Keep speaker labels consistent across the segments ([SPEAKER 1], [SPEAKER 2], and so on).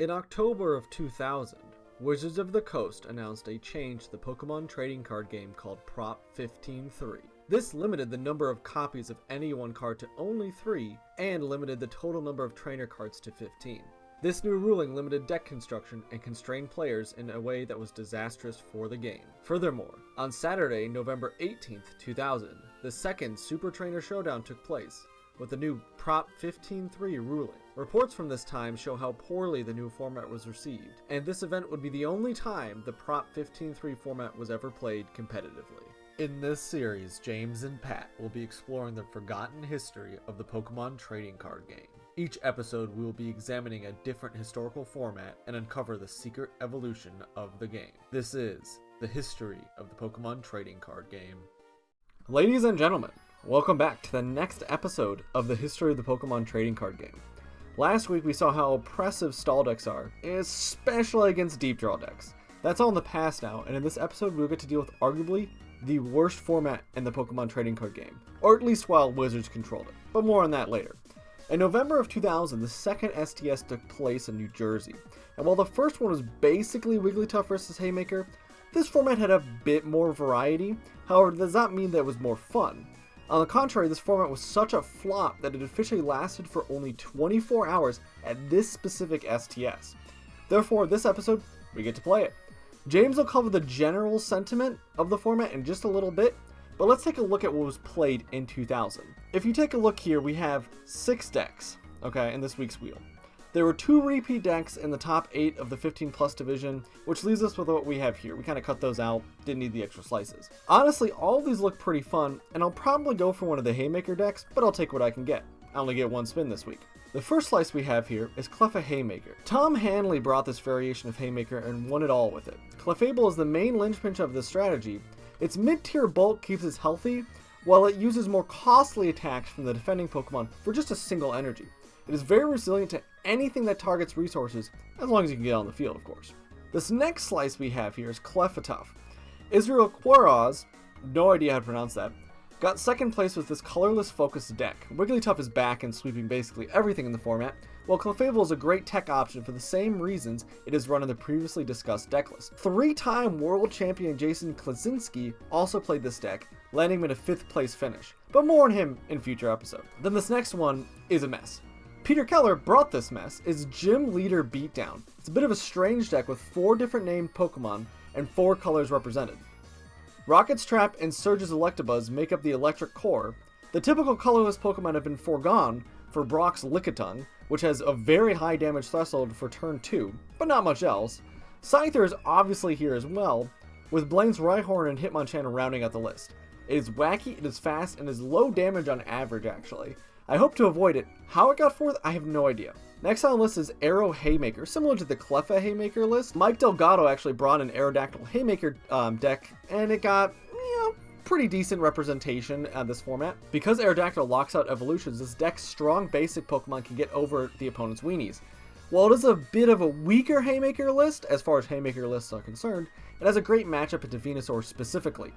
[SPEAKER 1] In October of 2000, Wizards of the Coast announced a change to the Pokémon trading card game called Prop 15-3. This limited the number of copies of any one card to only 3, and limited the total number of trainer cards to 15. This new ruling limited deck construction and constrained players in a way that was disastrous for the game. Furthermore, on Saturday, November 18th, 2000, the second Super Trainer Showdown took place, with the new Prop 15-3 ruling. Reports from this time show how poorly the new format was received, and this event would be the only time the Prop 15-3 format was ever played competitively. In this series, James and Pat will be exploring the forgotten history of the Pokémon trading card game. Each episode we will be examining a different historical format and uncover the secret evolution of the game. This is the history of the Pokémon trading card game. Ladies and gentlemen, welcome back to the next episode of the history of the Pokémon trading card game. Last week we saw how oppressive stall decks are, especially against deep draw decks. That's all in the past now, and in this episode we'll get to deal with arguably the worst format in the Pokémon trading card game, or at least while Wizards controlled it, but more on that later. In November of 2000, the second STS took place in New Jersey, and while the first one was basically Wigglytuff versus Haymaker, this format had a bit more variety. However, it does not mean that it was more fun. On the contrary, this format was such a flop that it officially lasted for only 24 hours at this specific STS. Therefore, this episode, we get to play it. James will cover the general sentiment of the format in just a little bit, but let's take a look at what was played in 2000. If you take a look here, we have 6 decks, okay, in this week's wheel. There were 2 repeat decks in the top 8 of the 15 plus division, which leaves us with what we have here. We kind of cut those out, didn't need the extra slices. Honestly, all of these look pretty fun, and I'll probably go for one of the Haymaker decks, but I'll take what I can get. I only get one spin this week. The first slice we have here is Cleffa Haymaker. Tom Hanley brought this variation of Haymaker and won it all with it. Clefable is the main linchpin of this strategy. Its mid-tier bulk keeps it healthy, while it uses more costly attacks from the defending Pokemon for just a single energy. It is very resilient to anything that targets resources, as long as you can get on the field, of course. This next slice we have here is Clefatuff. Israel Quaraz, no idea how to pronounce that, got second place with this colorless focused deck. Wigglytuff is back and sweeping basically everything in the format, while Clefable is a great tech option for the same reasons it is run in the previously discussed deck list. 3-time world champion Jason Klaczynski also played this deck, landing him in a 5th place finish, but more on him in future episodes. Then this next one is a mess. Peter Keller brought this mess, is Gym Leader Beatdown. It's a bit of a strange deck with 4 different named Pokemon and 4 colors represented. Rocket's Trap and Surge's Electabuzz make up the electric core. The typical colorless Pokemon have been foregone for Brock's Lickitung, which has a very high damage threshold for turn 2, but not much else. Scyther is obviously here as well, with Blaine's Rhyhorn and Hitmonchan rounding out the list. It is wacky, it is fast, and is low damage on average actually. I hope to avoid it. How it got 4th, I have no idea. Next on the list is Arrow Haymaker, similar to the Cleffa Haymaker list. Mike Delgado actually brought an Aerodactyl Haymaker deck, and it got, pretty decent representation of this format. Because Aerodactyl locks out evolutions, this deck's strong basic Pokemon can get over the opponent's weenies. While it is a bit of a weaker Haymaker list, as far as Haymaker lists are concerned, it has a great matchup into Venusaur specifically.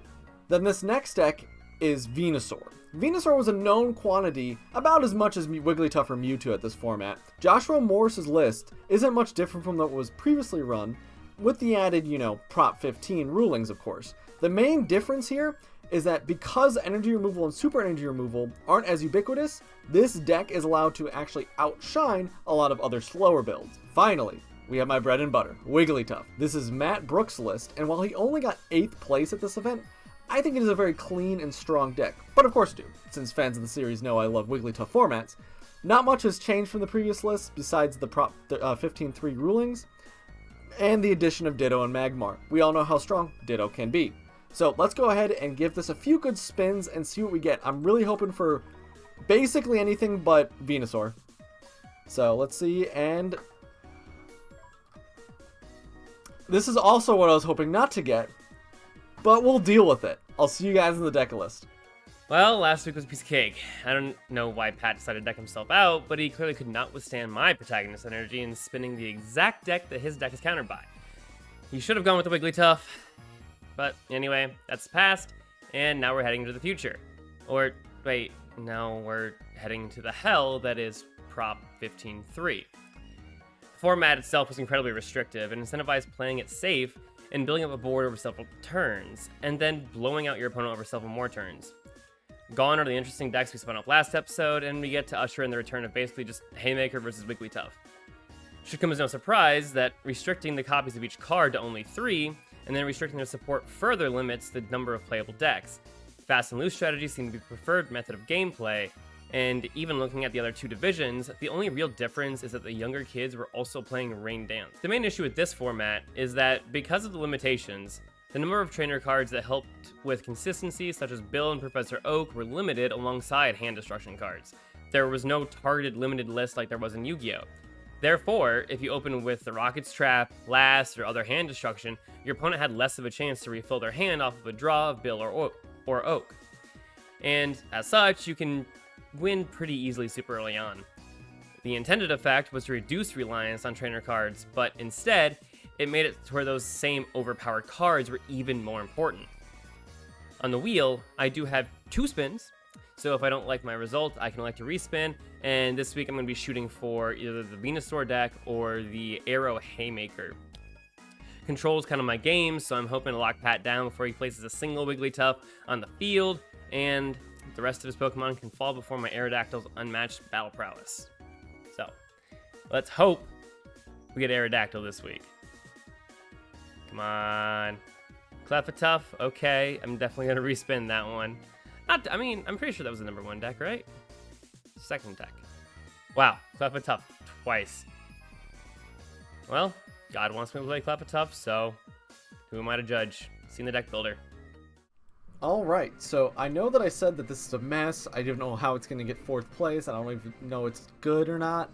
[SPEAKER 1] Then this next deck is Venusaur. Venusaur was a known quantity, about as much as Wigglytuff or Mewtwo at this format. Joshua Morris's list isn't much different from what was previously run, with the added, Prop 15 rulings, of course. The main difference here is that because energy removal and super energy removal aren't as ubiquitous, this deck is allowed to actually outshine a lot of other slower builds. Finally, we have my bread and butter, Wigglytuff. This is Matt Brooks' list, and while he only got 8th place at this event, I think it is a very clean and strong deck, but of course do, since fans of the series know I love Wigglytuff formats. Not much has changed from the previous list besides the Prop 15-3 rulings and the addition of Ditto and Magmar. We all know how strong Ditto can be. So let's go ahead and give this a few good spins and see what we get. I'm really hoping for basically anything but Venusaur. So let's see, and this is also what I was hoping not to get, but we'll deal with it. I'll see you guys in the deck list.
[SPEAKER 2] Well, last week was a piece of cake. I don't know why Pat decided to deck himself out, but he clearly could not withstand my protagonist energy in spinning the exact deck that his deck is countered by. He should have gone with the Wigglytuff, but anyway, that's the past, and now we're heading to the future. Or, wait, no, we're heading to the hell that is Prop 15-3. The format itself was incredibly restrictive and incentivized playing it safe and building up a board over several turns, and then blowing out your opponent over several more turns. Gone are the interesting decks we spun up last episode, and we get to usher in the return of basically just Haymaker versus Wigglytuff. Should come as no surprise that restricting the copies of each card to only 3, and then restricting their support further limits the number of playable decks. Fast and loose strategies seem to be the preferred method of gameplay, and even looking at the other 2 divisions, the only real difference is that the younger kids were also playing Rain Dance. The main issue with this format is that because of the limitations, the number of trainer cards that helped with consistency, such as Bill and Professor Oak, were limited alongside hand destruction cards. There was no targeted limited list like there was in Yu-Gi-Oh! Therefore, if you open with the Rocket's Trap, Blast, or other hand destruction, your opponent had less of a chance to refill their hand off of a draw of Bill or Oak. And as such, you can win pretty easily super early on. The intended effect was to reduce reliance on trainer cards, but instead, it made it to where those same overpowered cards were even more important. On the wheel, I do have 2 spins, so if I don't like my result, I can elect to respin, and this week I'm going to be shooting for either the Venusaur deck or the Arrow Haymaker. Control is kind of my game, so I'm hoping to lock Pat down before he places a single Wigglytuff on the field, and the rest of his Pokemon can fall before my Aerodactyl's unmatched battle prowess. So, let's hope we get Aerodactyl this week. Come on. Clefatuff, okay. I'm definitely going to respin that one. I'm pretty sure that was the number 1 deck, right? Second deck. Wow, Clefatuff twice. Well, God wants me to play Clefatuff, so who am I to judge? Seen the deck builder.
[SPEAKER 1] Alright, so I know that I said that this is a mess. I don't know how it's going to get 4th place. I don't even know it's good or not.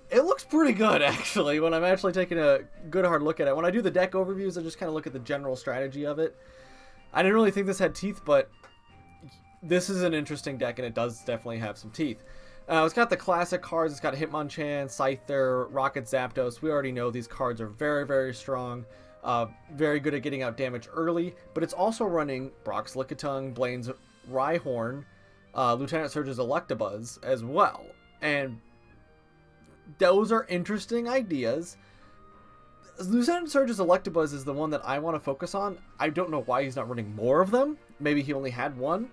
[SPEAKER 1] It looks pretty good, actually, when I'm actually taking a good hard look at it. When I do the deck overviews, I just kind of look at the general strategy of it. I didn't really think this had teeth, but this is an interesting deck, and it does definitely have some teeth. It's got the classic cards. It's got Hitmonchan, Scyther, Rocket Zapdos. We already know these cards are very, very strong. Very good at getting out damage early, but it's also running Brock's Lickitung, Blaine's Rhyhorn, Lieutenant Surge's Electabuzz as well. And those are interesting ideas. Lieutenant Surge's Electabuzz is the one that I want to focus on. I don't know why he's not running more of them. Maybe he only had one.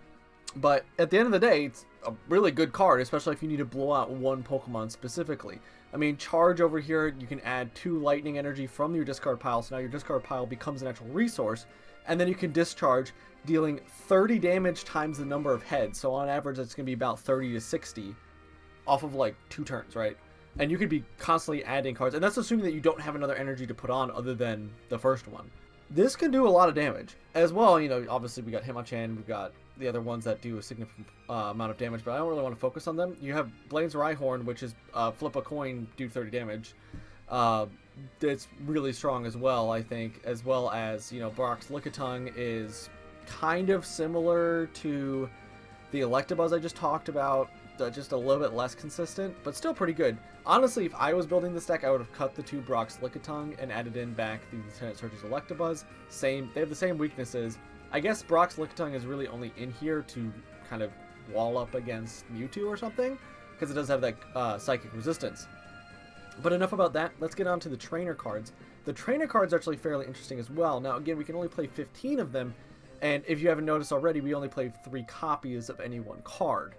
[SPEAKER 1] But at the end of the day, it's a really good card, especially if you need to blow out one Pokemon specifically. I mean, Charge over here, you can add 2 Lightning Energy from your discard pile, so now your discard pile becomes an actual resource. And then you can Discharge, dealing 30 damage times the number of heads. So on average, it's going to be about 30 to 60 off of like 2 turns, right? And you could be constantly adding cards, and that's assuming that you don't have another energy to put on other than the first one. This can do a lot of damage as well. You know, obviously we got Hitmonchan, we've got the other ones that do a significant amount of damage, but I don't really want to focus on them. You have Blaine's Rhyhorn, which is flip a coin, do 30 damage. It's really strong as well, I think, as well as, you know, Brock's Lickitung is kind of similar to the Electabuzz I just talked about, just a little bit less consistent, but still pretty good. Honestly, if I was building this deck, I would have cut the 2 Brock's Lickitung and added in back the Lieutenant Surge's Electabuzz. They have the same weaknesses. I guess Brock's Lickitung is really only in here to kind of wall up against Mewtwo or something, because it does have that psychic resistance. But enough about that. Let's get on to the trainer cards. The trainer cards are actually fairly interesting as well. Now, again, we can only play 15 of them, and if you haven't noticed already, we only play 3 copies of any one card.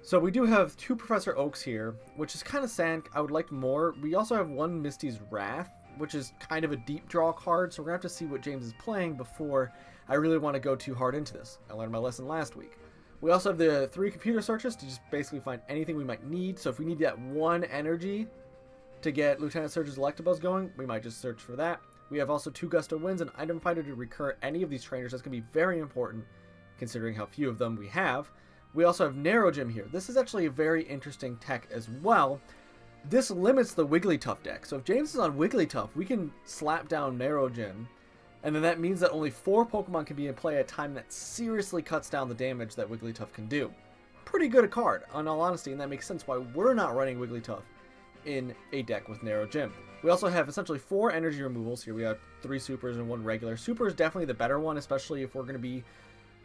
[SPEAKER 1] So we do have 2 Professor Oaks here, which is kind of sad. I would like more. We also have 1 Misty's Wrath, which is kind of a deep draw card, so we're going to have to see what James is playing before I really want to go too hard into this. I learned my lesson last week. We also have the 3 computer searches to just basically find anything we might need. So if we need that 1 energy to get Lieutenant Surge's Electabuzz going, we might just search for that. We have also 2 Gust of Winds and Item Finder to recur any of these trainers. That's going to be very important considering how few of them we have. We also have Narrow Gym here. This is actually a very interesting tech as well. This limits the Wigglytuff deck. So if James is on Wigglytuff, we can slap down Narrow Gym, and then that means that only 4 Pokemon can be in play at a time. That seriously cuts down the damage that Wigglytuff can do. Pretty good a card, in all honesty, and that makes sense why we're not running Wigglytuff in a deck with Narrow Gym. We also have essentially 4 energy removals here. We have 3 supers and 1 regular. Super is definitely the better one, especially if we're going to be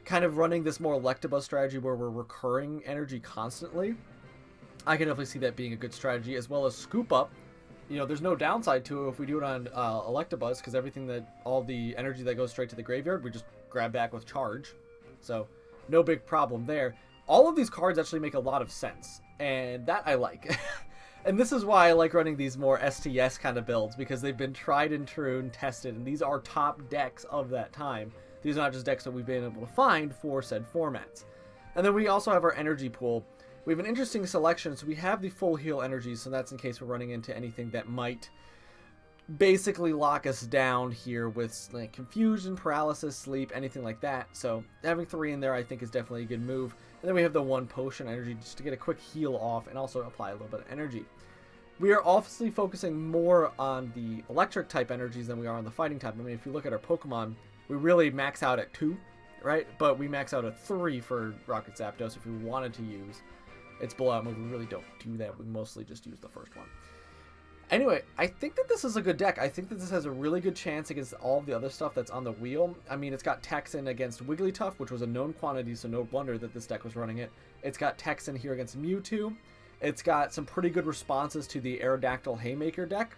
[SPEAKER 1] kind of running this more Electabuzz strategy where we're recurring energy constantly. I can definitely see that being a good strategy, as well as Scoop Up. you know, there's no downside to it if we do it on Electabuzz, because all the energy that goes straight to the graveyard, we just grab back with charge. So, no big problem there. All of these cards actually make a lot of sense, and that I like. And this is why I like running these more STS kind of builds, because they've been tried and true and tested, and these are top decks of that time. These are not just decks that we've been able to find for said formats. And then we also have our energy pool. We have an interesting selection, so we have the full heal energies, so that's in case we're running into anything that might basically lock us down here with like confusion, paralysis, sleep, anything like that. So having 3 in there I think is definitely a good move. And then we have the 1 potion energy just to get a quick heal off and also apply a little bit of energy. We are obviously focusing more on the electric type energies than we are on the fighting type. I mean, if you look at our Pokemon, we really max out at 2, right? But we max out at 3 for Rocket Zapdos if we wanted to use its blowout move. We really don't do that. We mostly just use the first one. Anyway, I think that this is a good deck. I think that this has a really good chance against all of the other stuff that's on the wheel. I mean, it's got Texan against Wigglytuff, which was a known quantity, so no wonder that this deck was running it. It's got Texan here against Mewtwo. It's got some pretty good responses to the Aerodactyl Haymaker deck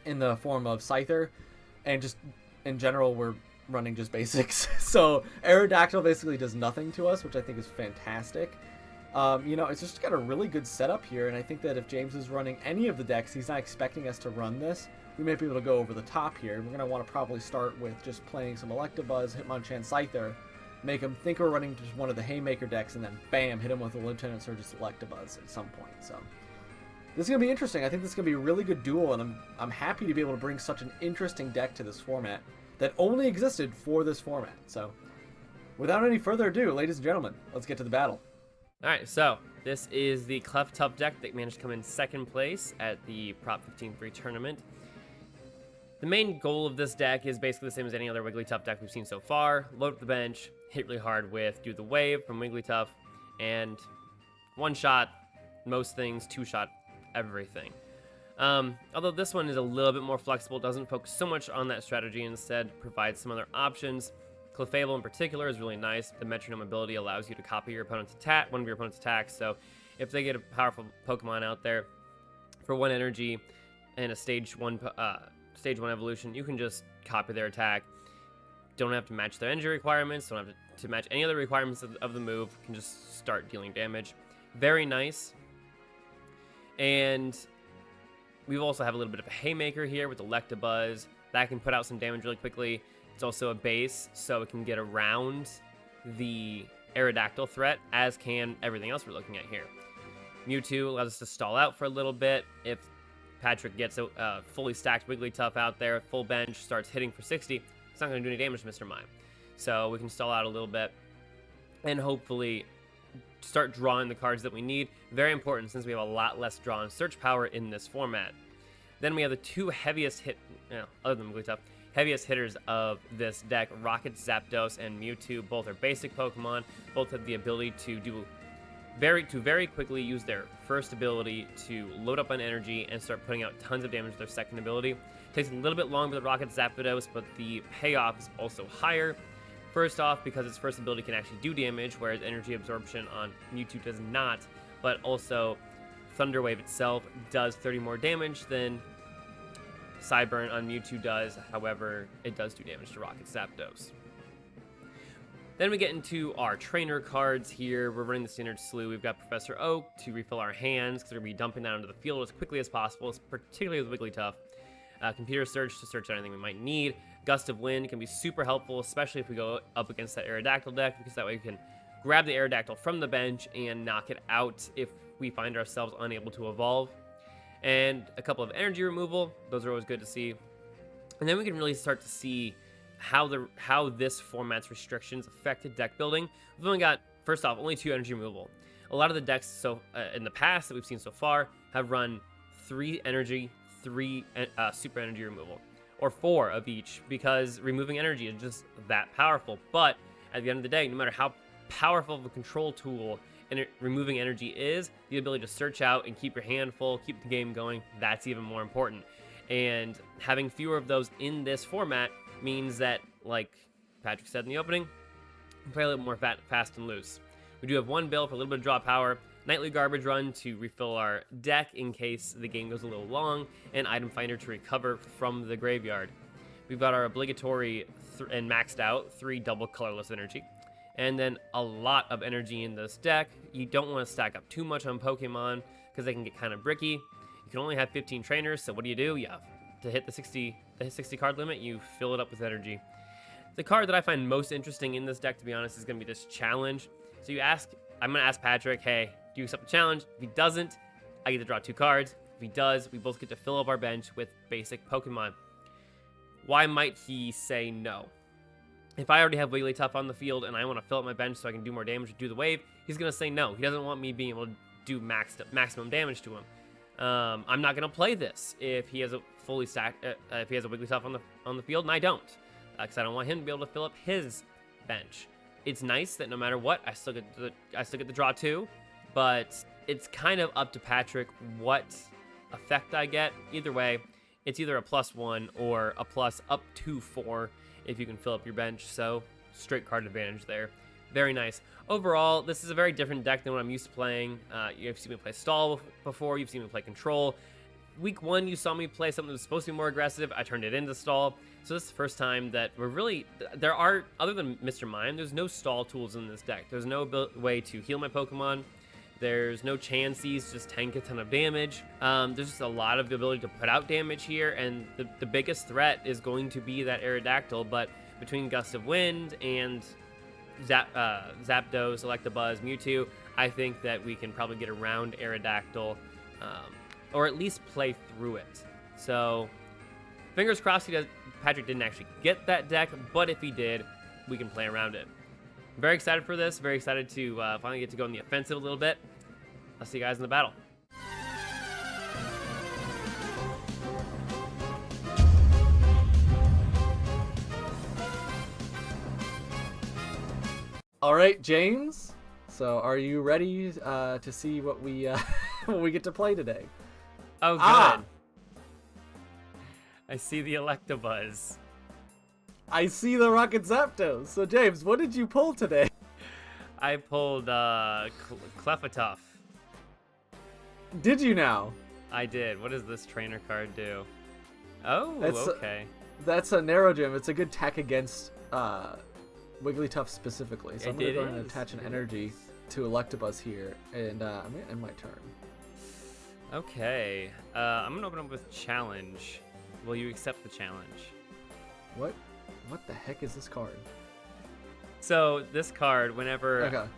[SPEAKER 1] in the form of Scyther. And just, in general, we're running just basics. So Aerodactyl basically does nothing to us, which I think is fantastic. You know, it's just got a really good setup here, and I think that if James is running any of the decks, he's not expecting us to run this. We may be able to go over the top here. We're going to want to probably start with just playing some Electabuzz, Hitmonchan, Scyther, make him think we're running just one of the Haymaker decks, and then bam, hit him with a Lieutenant Surge's Electabuzz at some point. So this is going to be interesting. I think this is going to be a really good duel, and I'm happy to be able to bring such an interesting deck to this format that only existed for this format. So without any further ado, ladies and gentlemen, let's get to the battle.
[SPEAKER 2] Alright, so this is the Cleftuff deck that managed to come in 2nd place at the Prop 15-3 tournament. The main goal of this deck is basically the same as any other Wigglytuff deck we've seen so far. Load up the bench, hit really hard with Do the Wave from Wigglytuff, and 1-shot most things, 2-shot everything. Although this one is a little bit more flexible, doesn't focus so much on that strategy, instead provides some other options. Clefable in particular is really nice. The metronome ability allows you to copy your opponent's attack, one of your opponent's attacks. So if they get a powerful Pokemon out there for 1 energy and a stage 1 evolution, you can just copy their attack. Don't have to match their energy requirements. Don't have to match any other requirements of the move. You can just start dealing damage. Very nice. And we also have a little bit of a Haymaker here with Electabuzz. That can put out some damage really quickly. It's also a base, so it can get around the Aerodactyl threat, as can everything else we're looking at here. Mewtwo allows us to stall out for a little bit. If Patrick gets a fully stacked Wigglytuff out there, full bench, starts hitting for 60, it's not going to do any damage to Mr. Mime. So we can stall out a little bit and hopefully start drawing the cards that we need. Very important since we have a lot less draw and search power in this format. Then we have the 2 heaviest other than Wigglytuff, heaviest hitters of this deck, Rocket Zapdos and Mewtwo. Both are basic Pokemon. Both have the ability to very quickly use their first ability to load up on energy and start putting out tons of damage with their second ability. Takes a little bit longer with Rocket Zapdos, but the payoff is also higher. First off, because its first ability can actually do damage, whereas energy absorption on Mewtwo does not. But also, Thunder Wave itself does 30 more damage than Psyburn on Mewtwo does. However, it does do damage to Rocket Zapdos. Then we get into our trainer cards here. We're running the standard slew. We've got Professor Oak to refill our hands, because we're going to be dumping that onto the field as quickly as possible, particularly with Wigglytuff. Computer Search to search anything we might need. Gust of Wind can be super helpful, especially if we go up against that Aerodactyl deck, because that way we can grab the Aerodactyl from the bench and knock it out if we find ourselves unable to evolve. And a couple of energy removal. Those are always good to see. And then we can really start to see how this format's restrictions affected deck building. We've only got, first off, only 2 energy removal. A lot of the decks in the past that we've seen so far have run 3 energy, 3 super energy removal, or 4 of each, because removing energy is just that powerful. But at the end of the day, no matter how powerful of a control tool removing energy is, the ability to search out and keep your hand full, keep the game going, that's even more important. And having fewer of those in this format means that, like Patrick said in the opening, we play a little more fast and loose. We do have 1 bill for a little bit of draw power, nightly garbage run to refill our deck in case the game goes a little long, and item finder to recover from the graveyard. We've got our obligatory and maxed out 3 double colorless energy, and then a lot of energy in this deck. You don't want to stack up too much on Pokemon because they can get kind of bricky. You can only have 15 trainers, so what do? You have to hit the 60 card limit, you fill it up with energy. The card that I find most interesting in this deck, to be honest, is going to be this challenge. So I'm going to ask Patrick, hey, do you accept the challenge? If he doesn't, I get to draw 2 cards. If he does, we both get to fill up our bench with basic Pokemon. Why might he say no? If I already have Wigglytuff on the field and I want to fill up my bench so I can do more damage or do the wave, he's going to say no. He doesn't want me being able to do maximum damage to him. I'm not going to play this if he has a fully stacked, if he has a Wigglytuff on the field and I don't. Because I don't want him to be able to fill up his bench. It's nice that no matter what, I still get the draw 2, but it's kind of up to Patrick what effect I get. Either way, it's either a +1 or a plus up to 4 if you can fill up your bench. So straight card advantage there. Very nice. Overall, this is a very different deck than what I'm used to playing. You've seen me play Stall before. You've seen me play Control. Week 1, you saw me play something that was supposed to be more aggressive. I turned it into Stall. So this is the first time that we're really... other than Mr. Mime, there's no stall tools in this deck. There's no way to heal my Pokemon. There's no Chanseys, just tank a ton of damage. There's just a lot of the ability to put out damage here, and the biggest threat is going to be that Aerodactyl, but between Gust of Wind and Zapdos, Electabuzz, Mewtwo, I think that we can probably get around Aerodactyl, or at least play through it. So, fingers crossed Patrick didn't actually get that deck, but if he did, we can play around it. I'm very excited for this, very excited to finally get to go on the offensive a little bit. I'll see you guys in the battle.
[SPEAKER 1] All right, James. So, are you ready to see what we what we get to play today?
[SPEAKER 2] Oh, good. I see the Electabuzz.
[SPEAKER 1] I see the Rocket Zapdos. So, James, what did you pull today?
[SPEAKER 2] I pulled Clefairy.
[SPEAKER 1] Did you now?
[SPEAKER 2] I did. What does this trainer card do? Oh, okay.
[SPEAKER 1] That's a Narrow Gem. It's a good tech against Wigglytuff specifically. So I'm going to go ahead and attach an energy to Electabuzz here, and I'm going to end my turn.
[SPEAKER 2] Okay. I'm going to open up with Challenge. Will you accept the challenge?
[SPEAKER 1] What the heck is this card?
[SPEAKER 2] So this card, whenever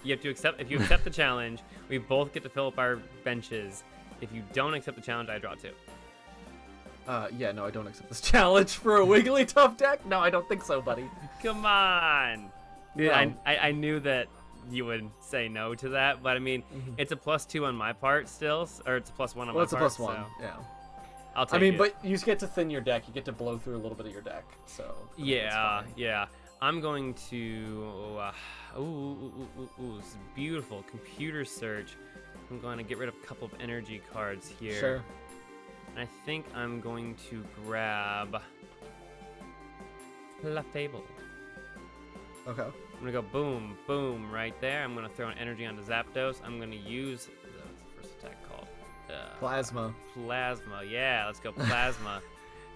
[SPEAKER 2] you have to accept, if you accept the challenge, we both get to fill up our benches. If you don't accept the challenge, I draw 2.
[SPEAKER 1] Yeah, no, I don't accept this challenge for a Wigglytuff deck. No, I don't think so, buddy.
[SPEAKER 2] Come on. Dude,
[SPEAKER 1] No.
[SPEAKER 2] I knew that you would say no to that, but I mean, it's a +2 on my part still, or it's a +1 on my part.
[SPEAKER 1] It's a +1,
[SPEAKER 2] so
[SPEAKER 1] yeah.
[SPEAKER 2] I'll take it.
[SPEAKER 1] But you get to thin your deck. You get to blow through a little bit of your deck. So
[SPEAKER 2] yeah. I'm going to. This is beautiful. Computer search. I'm going to get rid of a couple of energy cards here.
[SPEAKER 1] Sure.
[SPEAKER 2] And I think I'm going to grab Clefable.
[SPEAKER 1] Okay.
[SPEAKER 2] I'm going to go boom, boom right there. I'm going to throw an energy onto Zapdos. I'm going to use... What's the first attack called?
[SPEAKER 1] Plasma.
[SPEAKER 2] Plasma. Yeah, let's go Plasma.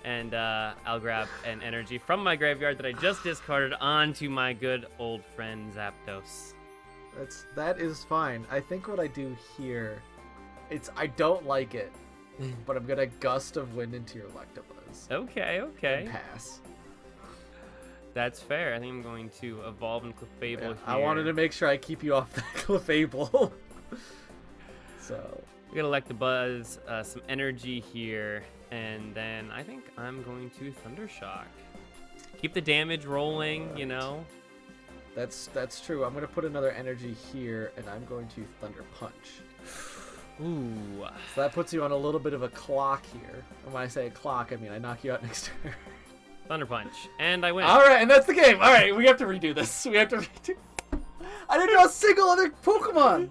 [SPEAKER 2] And I'll grab an energy from my graveyard that I just discarded onto my good old friend Zapdos.
[SPEAKER 1] That is fine. I think what I do here, I don't like it, but I'm gonna Gust of Wind into your Electabuzz.
[SPEAKER 2] Okay.
[SPEAKER 1] And pass.
[SPEAKER 2] That's fair. I think I'm going to evolve in Clefable here.
[SPEAKER 1] I wanted to make sure I keep you off the Clefable. So
[SPEAKER 2] we got Electabuzz, some energy here, and then I think I'm going to Thundershock. Keep the damage rolling, you know.
[SPEAKER 1] That's true. I'm gonna put another energy here, and I'm going to Thunder Punch.
[SPEAKER 2] Ooh.
[SPEAKER 1] So that puts you on a little bit of a clock here. And when I say a clock, I mean I knock you out next turn.
[SPEAKER 2] Thunder Punch, and I win.
[SPEAKER 1] All right, and that's the game. All right, we have to redo this. I didn't draw a single other Pokemon.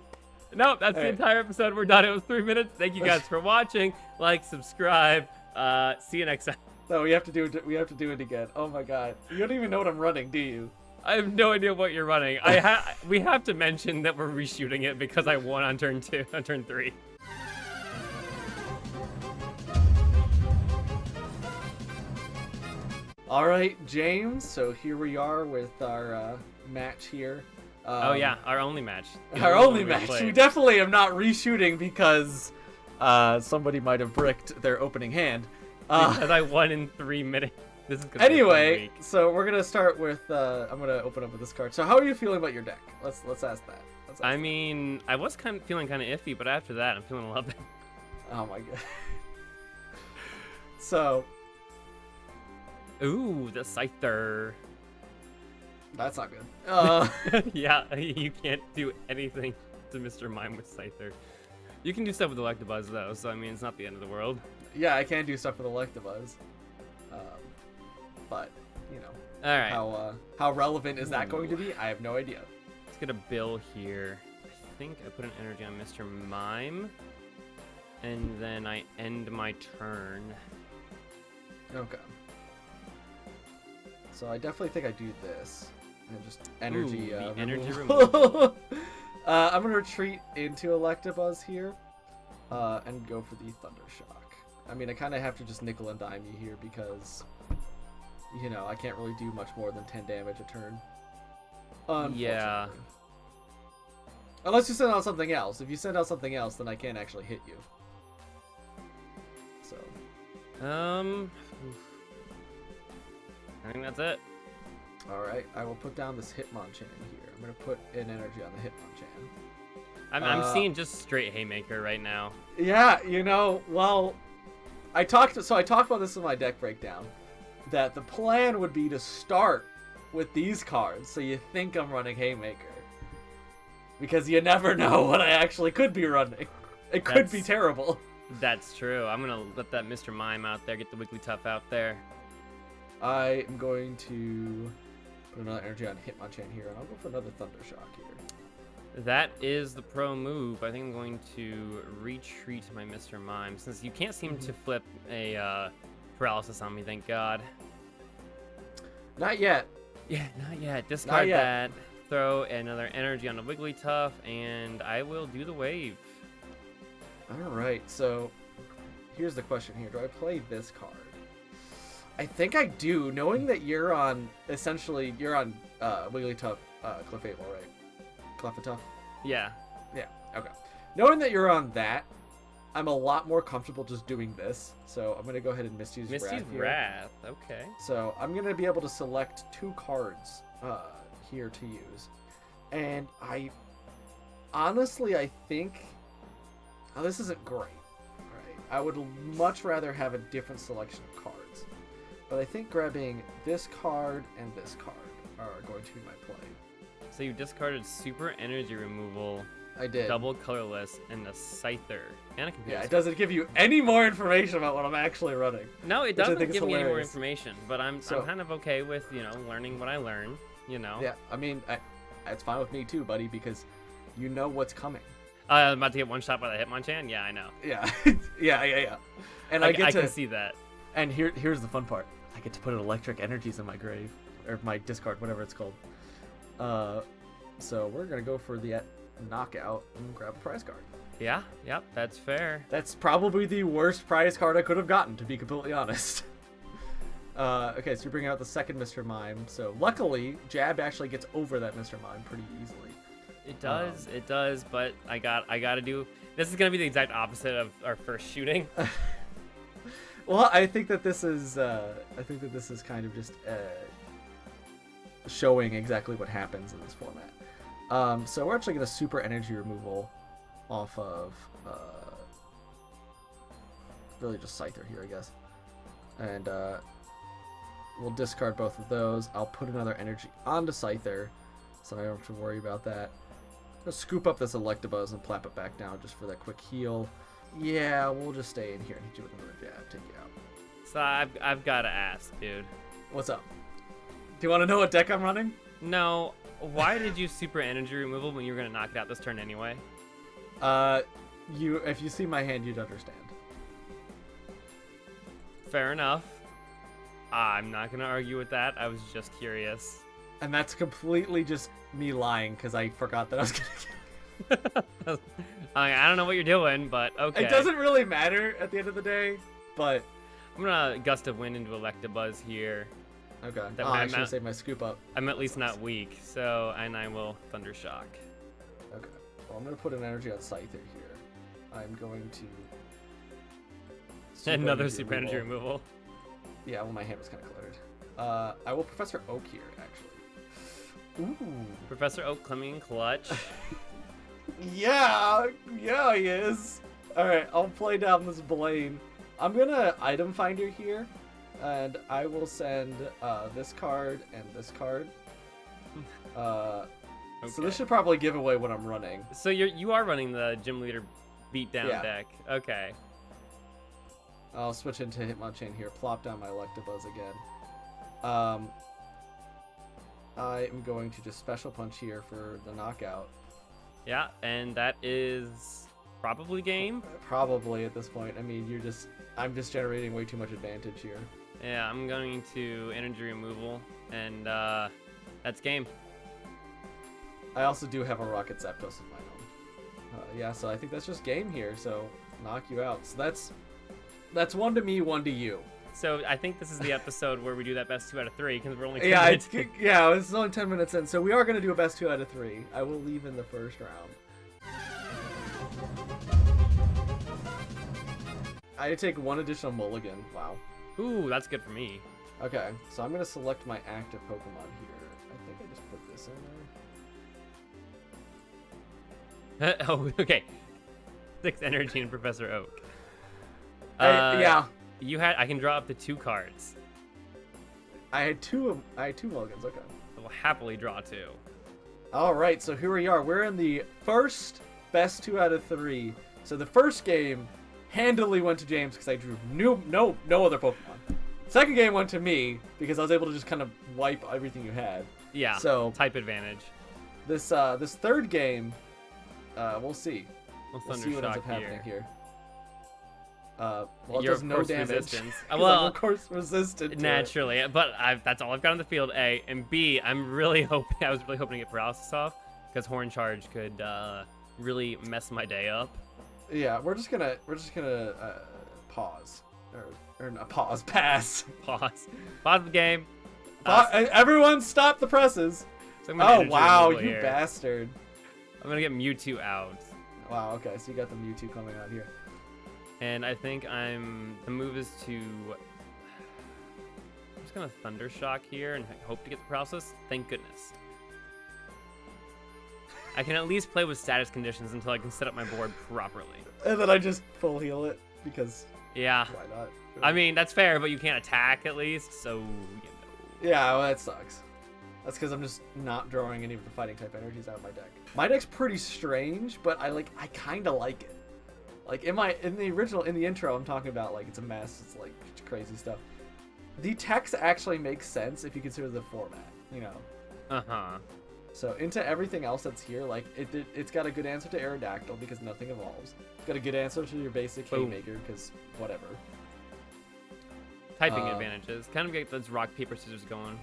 [SPEAKER 2] No, that's the entire episode. We're done. It was 3 minutes. Thank you guys for watching. Like, subscribe. See you next time.
[SPEAKER 1] No, we have to do it. We have to do it again. Oh my god, you don't even know what I'm running, do you?
[SPEAKER 2] I have no idea what you're running. We have to mention that we're reshooting it because I won on turn 3.
[SPEAKER 1] All right, James. So here we are with our match here.
[SPEAKER 2] Oh yeah, our only match.
[SPEAKER 1] Our only match. We definitely am not reshooting because somebody might have bricked their opening hand.
[SPEAKER 2] Because I won in 3 minutes. This is gonna
[SPEAKER 1] anyway, so we're gonna start with. I'm gonna open up with this card. So how are you feeling about your deck? Let's ask that.
[SPEAKER 2] I mean, I was feeling kind of iffy, but after that, I'm feeling a lot better.
[SPEAKER 1] Oh my god. So.
[SPEAKER 2] Ooh, the Scyther.
[SPEAKER 1] That's not good.
[SPEAKER 2] Yeah, you can't do anything to Mr. Mime with Scyther. You can do stuff with Electabuzz though, so I mean, it's not the end of the world.
[SPEAKER 1] Yeah, I can do stuff with Electabuzz. But, you know.
[SPEAKER 2] All right.
[SPEAKER 1] How relevant is that going to be? I have no idea.
[SPEAKER 2] Let's get a bill here. I think I put an energy on Mr. Mime. And then I end my turn.
[SPEAKER 1] Okay. So I definitely think I do this. And just energy,
[SPEAKER 2] Ooh, energy removal.
[SPEAKER 1] I'm going to retreat into Electabuzz here. And go for the Thunder Shock. I mean, I kind of have to just nickel and dime you here because, you know, I can't really do much more than 10 damage a turn.
[SPEAKER 2] Yeah.
[SPEAKER 1] Unless you send out something else. If you send out something else, then I can't actually hit you. So.
[SPEAKER 2] I think that's it.
[SPEAKER 1] Alright, I will put down this Hitmonchan here. I'm going to put an energy on the Hitmonchan.
[SPEAKER 2] I'm seeing just straight Haymaker right now.
[SPEAKER 1] Yeah, you know, well, I talked about this in my deck breakdown, that the plan would be to start with these cards, so you think I'm running Haymaker. Because you never know what I actually could be running. It could be terrible.
[SPEAKER 2] That's true. I'm going to let that Mr. Mime out there, get the Wigglytuff out there.
[SPEAKER 1] I am going to put another energy on Hitmonchan here, and I'll go for another Thunder Shock here.
[SPEAKER 2] That is the pro move. I think I'm going to retreat my Mr. Mime, since you can't seem to flip a paralysis on me, thank God.
[SPEAKER 1] Not yet.
[SPEAKER 2] Yeah, not yet. Discard that. Throw another energy on the Wigglytuff, and I will do the wave.
[SPEAKER 1] Alright, so here's the question here. Do I play this card? I think I do, knowing that you're on, essentially, you're on Wigglytuff, Clefable, right? Clefatuff?
[SPEAKER 2] Yeah.
[SPEAKER 1] Yeah, okay. Knowing that you're on that, I'm a lot more comfortable just doing this. So I'm going to go ahead and Misty's Wrath.
[SPEAKER 2] Misty's Wrath, okay.
[SPEAKER 1] So I'm going to be able to select 2 cards here to use. And honestly, I think, this isn't great. Right? I would much rather have a different selection of cards. But I think grabbing this card and this card are going to be my play.
[SPEAKER 2] So you discarded Super Energy Removal.
[SPEAKER 1] I did.
[SPEAKER 2] Double Colorless, and a Scyther. And a Computer.
[SPEAKER 1] Yeah, it doesn't give you any more information about what I'm actually running.
[SPEAKER 2] No, it doesn't give me any more information. But I'm kind of okay with, you know, learning what I learn, you know.
[SPEAKER 1] Yeah, I mean, it's fine with me too, buddy, because you know what's coming.
[SPEAKER 2] I'm about to get one shot by the Hitmonchan? Yeah, I know.
[SPEAKER 1] Yeah. yeah. And I
[SPEAKER 2] can see that.
[SPEAKER 1] And here's the fun part. I get to put electric energies in my grave, or my discard, whatever it's called. So we're gonna go for the knockout and grab a prize card.
[SPEAKER 2] Yeah, yep, that's fair.
[SPEAKER 1] That's probably the worst prize card I could have gotten, to be completely honest. Okay, so you bring out the second Mr. Mime. So luckily, Jab actually gets over that Mr. Mime pretty easily.
[SPEAKER 2] It does, but I gotta do. This is gonna be the exact opposite of our first shooting.
[SPEAKER 1] Well, I think that this is kind of just showing exactly what happens in this format. So we're actually going to Super Energy Removal off of really just Scyther here, I guess. And we'll discard both of those. I'll put another energy onto Scyther, so I don't have to worry about that. I'll scoop up this Electabuzz and plap it back down just for that quick heal. Yeah, we'll just stay in here and hit you with another jab, take you out.
[SPEAKER 2] So I've got to ask, dude.
[SPEAKER 1] What's up? Do you want to know what deck I'm running?
[SPEAKER 2] No. Why did you Super Energy Removal when you were going to knock it out this turn anyway?
[SPEAKER 1] If you see my hand, you'd understand.
[SPEAKER 2] Fair enough. I'm not going to argue with that. I was just curious.
[SPEAKER 1] And that's completely just me lying because I forgot that I was gonna
[SPEAKER 2] I don't know what you're doing, but okay.
[SPEAKER 1] It doesn't really matter at the end of the day, but...
[SPEAKER 2] I'm gonna Gust of Wind into Electabuzz here.
[SPEAKER 1] Okay.
[SPEAKER 2] That
[SPEAKER 1] I should have saved my scoop up.
[SPEAKER 2] I'm at least not weak, so... And I will Thunder Shock.
[SPEAKER 1] Okay. Well, I'm gonna put an energy on Scyther here. I'm going to...
[SPEAKER 2] Another Super Energy removal.
[SPEAKER 1] Yeah, well, my hand was kind of cluttered. I will Professor Oak here, actually. Ooh.
[SPEAKER 2] Professor Oak coming in clutch.
[SPEAKER 1] Yeah, he is. Alright, I'll play down this Blaine. I'm gonna Item Finder here, and I will send this card and this card. So this should probably give away what I'm running.
[SPEAKER 2] So you are running the Gym Leader Beatdown deck. Okay.
[SPEAKER 1] I'll switch into Hitmonchan here, plop down my Electabuzz again. I am going to just Special Punch here for the knockout.
[SPEAKER 2] Yeah, and that is probably game.
[SPEAKER 1] Probably at this point. I mean, I'm just generating way too much advantage here.
[SPEAKER 2] Yeah, I'm going to energy removal, and that's game.
[SPEAKER 1] I also do have a Rocket Zapdos of my own. Yeah, so I think that's just game here. So knock you out. So that's 1 to me, 1 to you.
[SPEAKER 2] So I think this is the episode where we do that best 2 out of 3 because we're only 10
[SPEAKER 1] yeah,
[SPEAKER 2] minutes.
[SPEAKER 1] It's only 10 minutes in, so we are going to do a best 2 out of 3. I will leave in the first round. I take 1 additional mulligan. Wow.
[SPEAKER 2] Ooh, that's good for me.
[SPEAKER 1] Okay, so I'm going to select my active Pokemon here. I think I just put this in there.
[SPEAKER 2] Oh, okay. 6 energy in Professor Oak.
[SPEAKER 1] Yeah.
[SPEAKER 2] I can draw up to 2 cards.
[SPEAKER 1] I had two mulligans. Okay.
[SPEAKER 2] I will happily draw 2.
[SPEAKER 1] All right, so here we are. We're in the first best 2 out of 3. So the first game handily went to James because I drew no other Pokemon. Second game went to me because I was able to just kind of wipe everything you had.
[SPEAKER 2] Yeah.
[SPEAKER 1] So
[SPEAKER 2] type advantage.
[SPEAKER 1] This third game, we'll see. We'll see what ends up happening here. Well, it does no damage.
[SPEAKER 2] Resistance.
[SPEAKER 1] Well, of course, resistant.
[SPEAKER 2] Naturally, but that's all I've got on the field. A and B. I was really hoping to get paralysis off because Horn Charge could really mess my day up.
[SPEAKER 1] Yeah, we're just gonna pause or not pause, pass.
[SPEAKER 2] Pause the game.
[SPEAKER 1] Everyone, stop the presses.
[SPEAKER 2] So
[SPEAKER 1] oh wow, you bastard!
[SPEAKER 2] I'm gonna get Mewtwo out.
[SPEAKER 1] Wow. Okay, so you got the Mewtwo coming out here.
[SPEAKER 2] And I think the move is to... I'm just going to Thunder Shock here and hope to get the paralysis. Thank goodness. I can at least play with status conditions until I can set up my board properly.
[SPEAKER 1] And then I just full heal it because...
[SPEAKER 2] Yeah.
[SPEAKER 1] Why not?
[SPEAKER 2] I mean, that's fair, but you can't attack at least, so,
[SPEAKER 1] Yeah, well, that sucks. That's because I'm just not drawing any of the fighting type energies out of my deck. My deck's pretty strange, but I kind of like it. Like in the intro, I'm talking about like it's a mess. It's like crazy stuff. The text actually makes sense if you consider the format, you know. So into everything else that's here, like it's got a good answer to Aerodactyl because nothing evolves. It's got a good answer to your basic Haymaker because whatever.
[SPEAKER 2] Typing advantages. Kind of get those rock paper scissors going.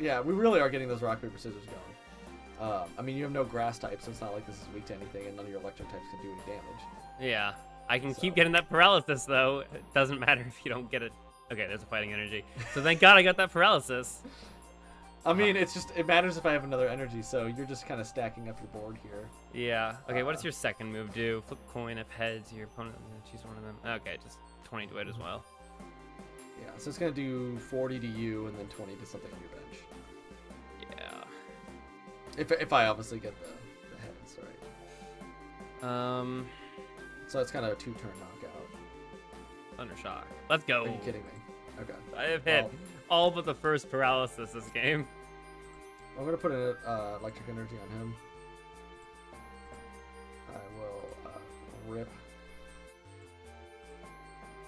[SPEAKER 1] Yeah, we really are getting those rock paper scissors going. I mean, you have no grass type, so it's not like this is weak to anything, and none of your electric types can do any damage.
[SPEAKER 2] Yeah, I can keep getting that paralysis though. It doesn't matter if you don't get it. Okay, there's a fighting energy. So thank God I got that paralysis.
[SPEAKER 1] I mean, it matters if I have another energy, so you're just kind of stacking up your board here.
[SPEAKER 2] Yeah. Okay, what does your second move do? Flip coin, if heads, your opponent choose one of them. Okay, just 20 to it as well.
[SPEAKER 1] Yeah, so it's going to do 40 to you and then 20 to something on your bench.
[SPEAKER 2] Yeah.
[SPEAKER 1] If I obviously get the heads, right? So it's kind of a 2-turn knockout.
[SPEAKER 2] Thunder Shock. Let's go.
[SPEAKER 1] Are you kidding me? Okay.
[SPEAKER 2] I have hit all but the first paralysis this game.
[SPEAKER 1] I'm going to put an electric energy on him. I will rip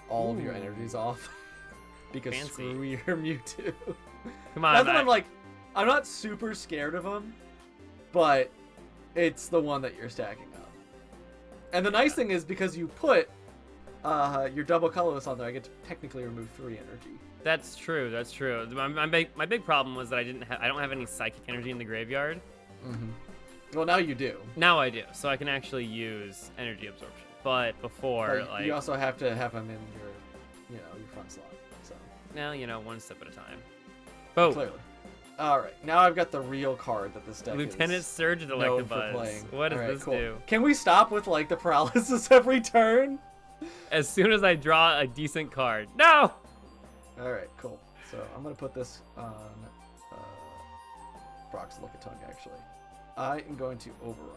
[SPEAKER 1] all of your energies off. Because screw your Mewtwo.
[SPEAKER 2] Come on.
[SPEAKER 1] Not that I'm not super scared of him, but it's the one that you're stacking up. And the nice thing is because you put your double colorless on there, I get to technically remove 3 energy.
[SPEAKER 2] That's true. That's true. My big problem was that I don't have any psychic energy in the graveyard.
[SPEAKER 1] Well, now you do.
[SPEAKER 2] Now I do, so I can actually use energy absorption. But before,
[SPEAKER 1] But you also have to have them in your front slot. So
[SPEAKER 2] now one step at a time. Boom.
[SPEAKER 1] clearly. All right, now I've got the real card that this deck
[SPEAKER 2] Lieutenant
[SPEAKER 1] is
[SPEAKER 2] Surge
[SPEAKER 1] known for
[SPEAKER 2] Electabuzz.
[SPEAKER 1] playing.
[SPEAKER 2] What does
[SPEAKER 1] All right,
[SPEAKER 2] this
[SPEAKER 1] cool.
[SPEAKER 2] do?
[SPEAKER 1] Can we stop with like the paralysis every turn?
[SPEAKER 2] As soon as I draw a decent card. No!
[SPEAKER 1] All right, cool. So I'm gonna put this on Brock's Lickitung. Actually, I am going to overrun.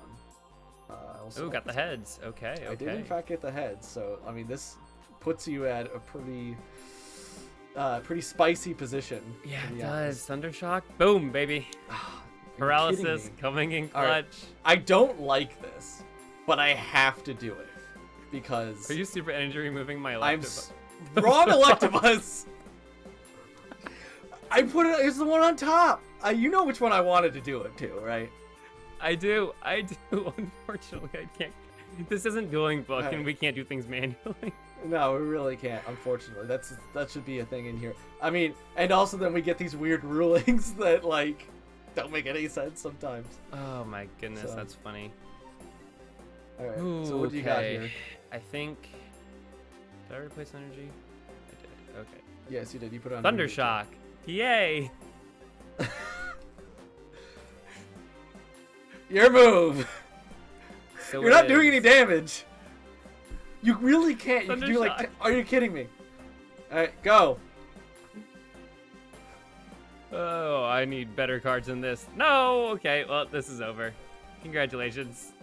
[SPEAKER 2] Ooh, got the heads. Okay, okay.
[SPEAKER 1] I did in fact get the heads. So I mean, this puts you at a pretty spicy position.
[SPEAKER 2] Yeah,
[SPEAKER 1] to
[SPEAKER 2] it
[SPEAKER 1] be
[SPEAKER 2] does.
[SPEAKER 1] honest.
[SPEAKER 2] Thundershock. Boom, baby.
[SPEAKER 1] You're
[SPEAKER 2] Paralysis
[SPEAKER 1] kidding me.
[SPEAKER 2] coming in
[SPEAKER 1] All right.
[SPEAKER 2] clutch.
[SPEAKER 1] I don't like this, but I have to do it because
[SPEAKER 2] Are you super energy removing my
[SPEAKER 1] I'm
[SPEAKER 2] Electabuzz?
[SPEAKER 1] wrong. Electabuzz. I put it. It's the one on top. You know which one I wanted to do it to, right?
[SPEAKER 2] I do. Unfortunately, I can't. This isn't Dueling Book, and we can't do things manually.
[SPEAKER 1] No, we really can't. Unfortunately, that should be a thing in here. I mean, and also then we get these weird rulings that like don't make any sense sometimes.
[SPEAKER 2] Oh my goodness,
[SPEAKER 1] So-
[SPEAKER 2] that's funny.
[SPEAKER 1] All right.
[SPEAKER 2] Ooh,
[SPEAKER 1] So what do you got
[SPEAKER 2] okay.
[SPEAKER 1] here?
[SPEAKER 2] I think. Did I replace energy? I did. Okay.
[SPEAKER 1] Yes, you did. You put it on
[SPEAKER 2] Thundershock. Yay!
[SPEAKER 1] Your move.
[SPEAKER 2] So
[SPEAKER 1] You're
[SPEAKER 2] it
[SPEAKER 1] not doing
[SPEAKER 2] is.
[SPEAKER 1] any damage. You really can't. You can do like.
[SPEAKER 2] Thundershock.
[SPEAKER 1] Are you kidding me? All right, go.
[SPEAKER 2] Oh, I need better cards than this. No! Okay, well, this is over. Congratulations.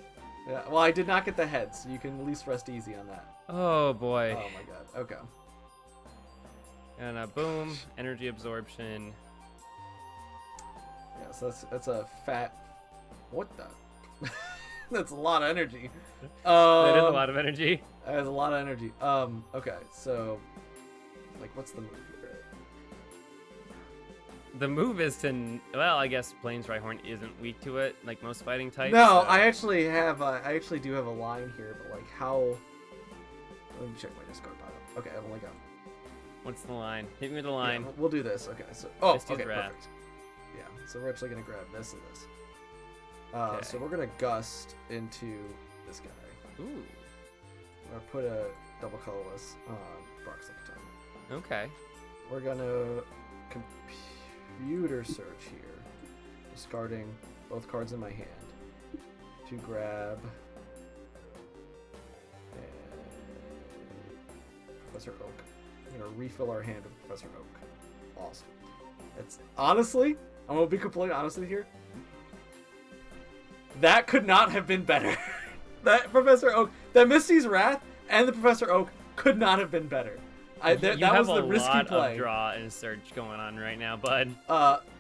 [SPEAKER 1] Yeah. Well, I did not get the heads. So you can at least rest easy on that.
[SPEAKER 2] Oh, boy.
[SPEAKER 1] Oh my god. Okay.
[SPEAKER 2] And a boom. Energy absorption.
[SPEAKER 1] Yeah. So that's a fat. What the? That's a lot of energy.
[SPEAKER 2] That is a lot of energy.
[SPEAKER 1] That is a lot of energy. Okay. So, like, what's the move here?
[SPEAKER 2] The move is to, well, I guess Plains Rhyhorn isn't weak to it, like most fighting types.
[SPEAKER 1] No,
[SPEAKER 2] so-
[SPEAKER 1] I actually do have a line here, but like how? Let me check my discard pile. Okay, I've only got.
[SPEAKER 2] What's the line? Hit me with the line.
[SPEAKER 1] Yeah, we'll do this. Okay, so
[SPEAKER 2] Misty's
[SPEAKER 1] okay,
[SPEAKER 2] Wrath.
[SPEAKER 1] perfect. Yeah, so we're actually gonna grab this and this.
[SPEAKER 2] Okay.
[SPEAKER 1] So we're gonna gust into this guy.
[SPEAKER 2] Ooh.
[SPEAKER 1] I'm gonna put a double colorless on Brock's Lickitung.
[SPEAKER 2] Okay.
[SPEAKER 1] We're gonna computer search here, discarding both cards in my hand to grab Professor Oak. I'm gonna refill our hand with Professor Oak. Awesome. It's honestly, I'm gonna be completely honest with you here. That could not have been better. That Professor Oak, that Misty's Wrath and the Professor Oak could not have been better. That was the risky
[SPEAKER 2] You have a lot
[SPEAKER 1] play.
[SPEAKER 2] of draw and search going on right now, bud.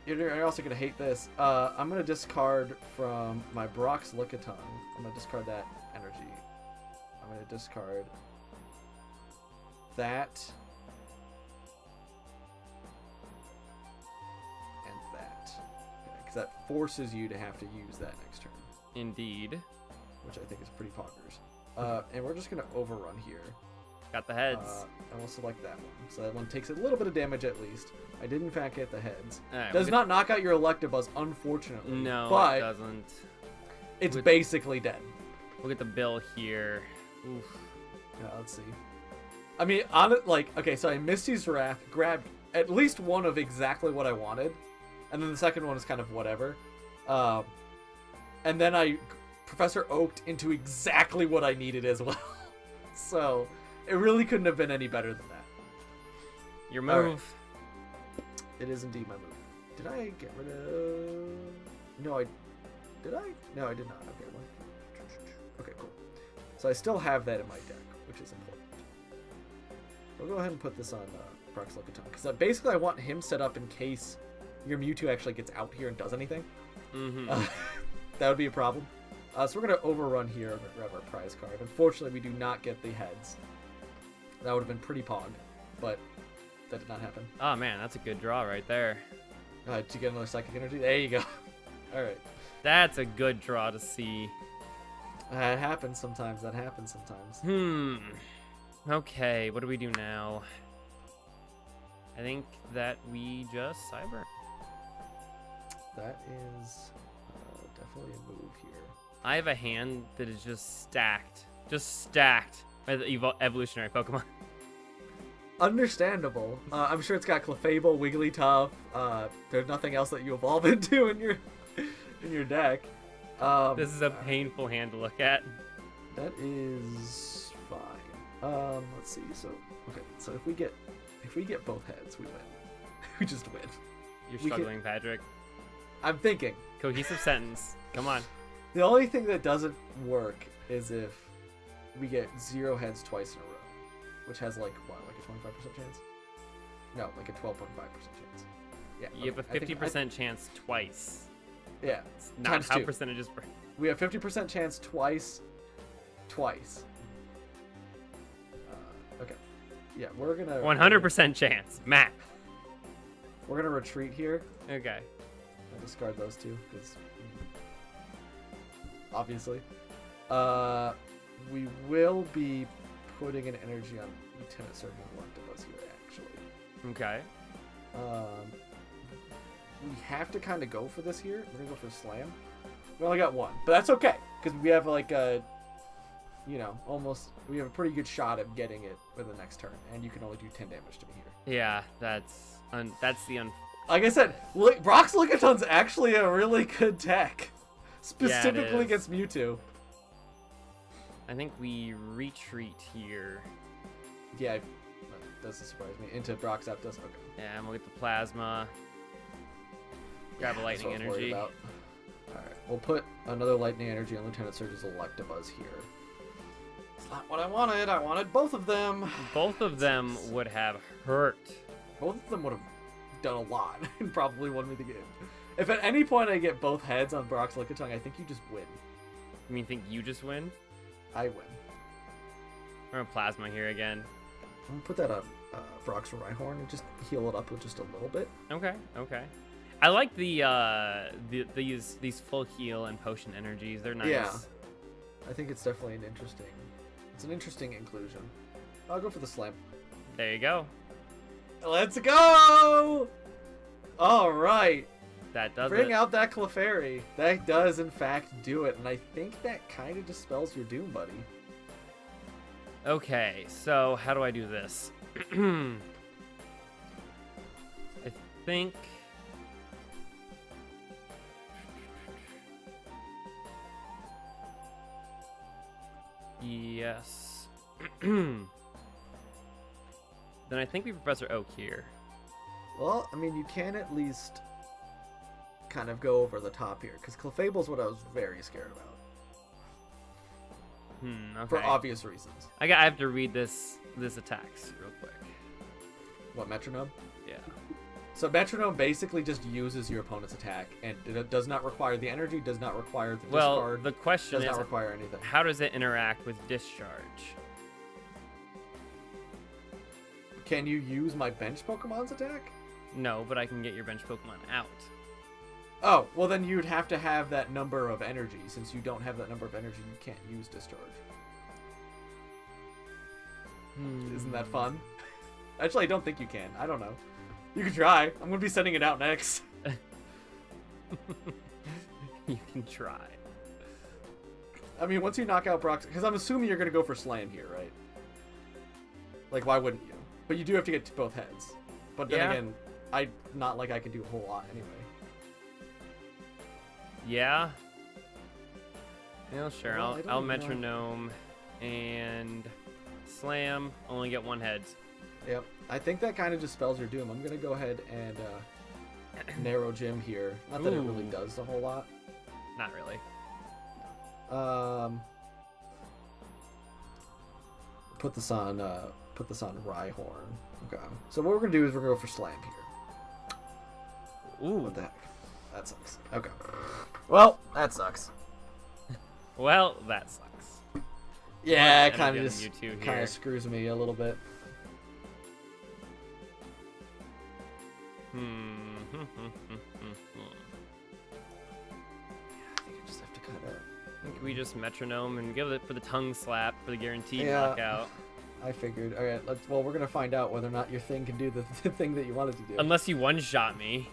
[SPEAKER 1] You're also gonna hate this. I'm gonna discard from my Brock's Lickitung. I'm gonna discard that energy. I'm gonna discard that and that, because that forces you to have to use that next turn,
[SPEAKER 2] Indeed.
[SPEAKER 1] which I think is pretty poggers. And we're just gonna overrun here.
[SPEAKER 2] Got the heads.
[SPEAKER 1] And we'll select that one. So that one takes a little bit of damage at least. I did in fact get the heads.
[SPEAKER 2] Alright,
[SPEAKER 1] Does
[SPEAKER 2] we'll
[SPEAKER 1] not knock out your Electabuzz, unfortunately.
[SPEAKER 2] No,
[SPEAKER 1] but
[SPEAKER 2] it doesn't.
[SPEAKER 1] it's
[SPEAKER 2] With-
[SPEAKER 1] basically dead.
[SPEAKER 2] We'll get the bill here. Oof.
[SPEAKER 1] Yeah, let's see. I mean, okay, so I Misty's Wrath, grabbed at least one of exactly what I wanted, and then the second one is kind of whatever. And then I Professor Oaked into exactly what I needed as well. So it really couldn't have been any better than that.
[SPEAKER 2] Your
[SPEAKER 1] All
[SPEAKER 2] move.
[SPEAKER 1] right. It is indeed my move. Did I get rid of? No, did I? No, I did not. Okay, one. Okay, cool. So I still have that in my deck, which is important. We'll go ahead and put this on Brock's Lickitung, because basically I want him set up in case your Mewtwo actually gets out here and does anything.
[SPEAKER 2] Mm-hmm.
[SPEAKER 1] That would be a problem. So we're going to overrun here and grab our prize card. Unfortunately, we do not get the heads. That would have been pretty pog, but that did not happen.
[SPEAKER 2] Oh man, that's a good draw right there.
[SPEAKER 1] Did you get another Psychic Energy? There you go. Alright.
[SPEAKER 2] That's a good draw to see.
[SPEAKER 1] That happens sometimes.
[SPEAKER 2] Okay, what do we do now? I think that we just cyber.
[SPEAKER 1] That is definitely a move here.
[SPEAKER 2] I have a hand that is just stacked by the evolutionary Pokemon.
[SPEAKER 1] Understandable. I'm sure it's got Clefable, Wigglytuff. There's nothing else that you evolve into in your deck.
[SPEAKER 2] This is a painful hand to look at.
[SPEAKER 1] That is fine. Let's see. So if we get both heads, we win. We just win.
[SPEAKER 2] You're struggling, Patrick.
[SPEAKER 1] I'm thinking.
[SPEAKER 2] Cohesive sentence. Come on.
[SPEAKER 1] The only thing that doesn't work is if we get 0 heads twice in a row, which has like a 25% chance? No, like a 12.5% chance. Yeah.
[SPEAKER 2] You have a 50% chance twice.
[SPEAKER 1] Yeah.
[SPEAKER 2] It's not
[SPEAKER 1] times
[SPEAKER 2] how
[SPEAKER 1] 2.
[SPEAKER 2] percentages work.
[SPEAKER 1] We have 50% chance twice. Okay. Yeah, we're gonna
[SPEAKER 2] 100% chance. Matt.
[SPEAKER 1] We're gonna retreat here.
[SPEAKER 2] Okay.
[SPEAKER 1] I'll discard those 2 because obviously. We will be putting an energy on Lieutenant Surgeon Electabuzz here, actually.
[SPEAKER 2] Okay.
[SPEAKER 1] We have to kind of go for this here. We're gonna go for Slam. We only got 1, but that's okay because we have like a, we have a pretty good shot at getting it for the next turn, and you can only do 10 damage to me here.
[SPEAKER 2] Yeah, that's
[SPEAKER 1] like I said, Brock's Lickitun's actually a really good deck, specifically against Mewtwo.
[SPEAKER 2] I think we retreat here.
[SPEAKER 1] Yeah, that doesn't surprise me. Into Brock's Zapdos. Okay.
[SPEAKER 2] Yeah, I'm gonna get the Plasma. Grab a Lightning Energy.
[SPEAKER 1] Alright, we'll put another Lightning Energy on Lieutenant Surge's Electabuzz here. It's not what I wanted. I wanted both of them.
[SPEAKER 2] Both of them would have hurt.
[SPEAKER 1] Both of them would have done a lot and probably won me the game. If at any point I get both heads on Brock's Lickitung, I think you just win.
[SPEAKER 2] You mean think you just win?
[SPEAKER 1] I win.
[SPEAKER 2] We're gonna Plasma here again.
[SPEAKER 1] I'm gonna put that on Brock's Rhyhorn and just heal it up with just a little bit.
[SPEAKER 2] Okay. I like these full heal and potion energies. They're nice.
[SPEAKER 1] Yeah. I think it's definitely an interesting inclusion. I'll go for the Slam.
[SPEAKER 2] There you go.
[SPEAKER 1] Let's go! All right.
[SPEAKER 2] That does
[SPEAKER 1] Bring
[SPEAKER 2] it.
[SPEAKER 1] out that Clefairy. That does, in fact, do it. And I think that kind of dispels your doom, buddy.
[SPEAKER 2] Okay, so how do I do this? I think... Yes. Then I think we Professor Oak here.
[SPEAKER 1] Well, I mean, you can at least kind of go over the top here, because Clefable's what I was very scared about.
[SPEAKER 2] Okay.
[SPEAKER 1] For obvious reasons.
[SPEAKER 2] I have to read this attacks real quick.
[SPEAKER 1] What, Metronome?
[SPEAKER 2] Yeah.
[SPEAKER 1] So Metronome basically just uses your opponent's attack, and it does not require the energy, does not require the discard.
[SPEAKER 2] The question
[SPEAKER 1] does
[SPEAKER 2] is,
[SPEAKER 1] not require anything.
[SPEAKER 2] How does it interact with Discharge?
[SPEAKER 1] Can you use my bench Pokemon's attack?
[SPEAKER 2] No, but I can get your bench Pokemon out.
[SPEAKER 1] Oh, well then you'd have to have that number of energy. Since you don't have that number of energy, you can't use Discharge. Isn't that fun? Actually, I don't think you can. I don't know. You can try. I'm going to be sending it out next.
[SPEAKER 2] You can try.
[SPEAKER 1] I mean, once you knock out Brock's... Because I'm assuming you're going to go for Slam here, right? Like, why wouldn't you? But you do have to get to both heads. But then again, not like I can do a whole lot anyway.
[SPEAKER 2] Yeah. Sure.
[SPEAKER 1] Well,
[SPEAKER 2] I'll Metronome and Slam. Only get 1 head.
[SPEAKER 1] Yep. I think that kind of dispels your doom. I'm going to go ahead and narrow Gym here. Not that it really does a whole lot.
[SPEAKER 2] Not really.
[SPEAKER 1] Put this on Rhyhorn. Okay. So what we're going to do is we're going to go for Slam here.
[SPEAKER 2] Ooh.
[SPEAKER 1] What the heck? That sucks. Okay. Well, that sucks.
[SPEAKER 2] Well, that sucks.
[SPEAKER 1] Yeah, it kind of screws me a little bit. I think I just have to kind of...
[SPEAKER 2] I think we just Metronome and give it for the tongue slap for the guaranteed knockout.
[SPEAKER 1] I figured. All right, well, we're gonna find out whether or not your thing can do the thing that you wanted to do.
[SPEAKER 2] Unless you one-shot me.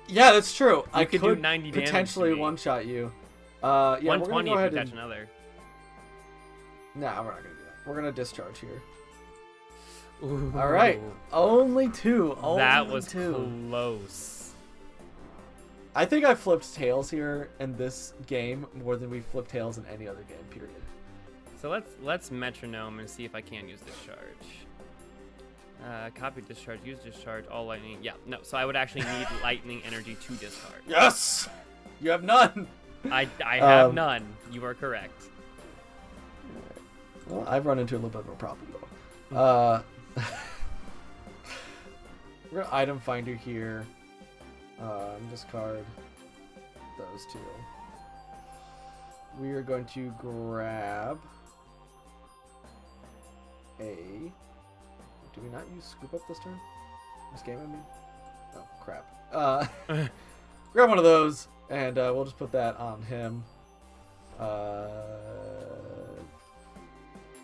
[SPEAKER 1] Yeah, that's true. I
[SPEAKER 2] could do 90 damage
[SPEAKER 1] potentially
[SPEAKER 2] to me.
[SPEAKER 1] one-shot you. Yeah,
[SPEAKER 2] 120
[SPEAKER 1] we're
[SPEAKER 2] if
[SPEAKER 1] gonna
[SPEAKER 2] you catch another.
[SPEAKER 1] Nah, we're not gonna do that. We're gonna discharge here.
[SPEAKER 2] Ooh.
[SPEAKER 1] All right, only two.
[SPEAKER 2] That was
[SPEAKER 1] two.
[SPEAKER 2] close.
[SPEAKER 1] I think I flipped tails here in this game more than we flipped tails in any other game. Period.
[SPEAKER 2] So let's metronome and see if I can use discharge. Copy discharge, use discharge, all lightning. Yeah, no. So I would actually need lightning energy to discard.
[SPEAKER 1] Yes, you have none.
[SPEAKER 2] I have none. You are correct.
[SPEAKER 1] Well, I've run into a little bit of a problem though. We're gonna item finder here. Discard those two. We are going to grab a. Do we not use scoop up this turn? This game, I mean. Oh crap. Grab one of those, and we'll just put that on him.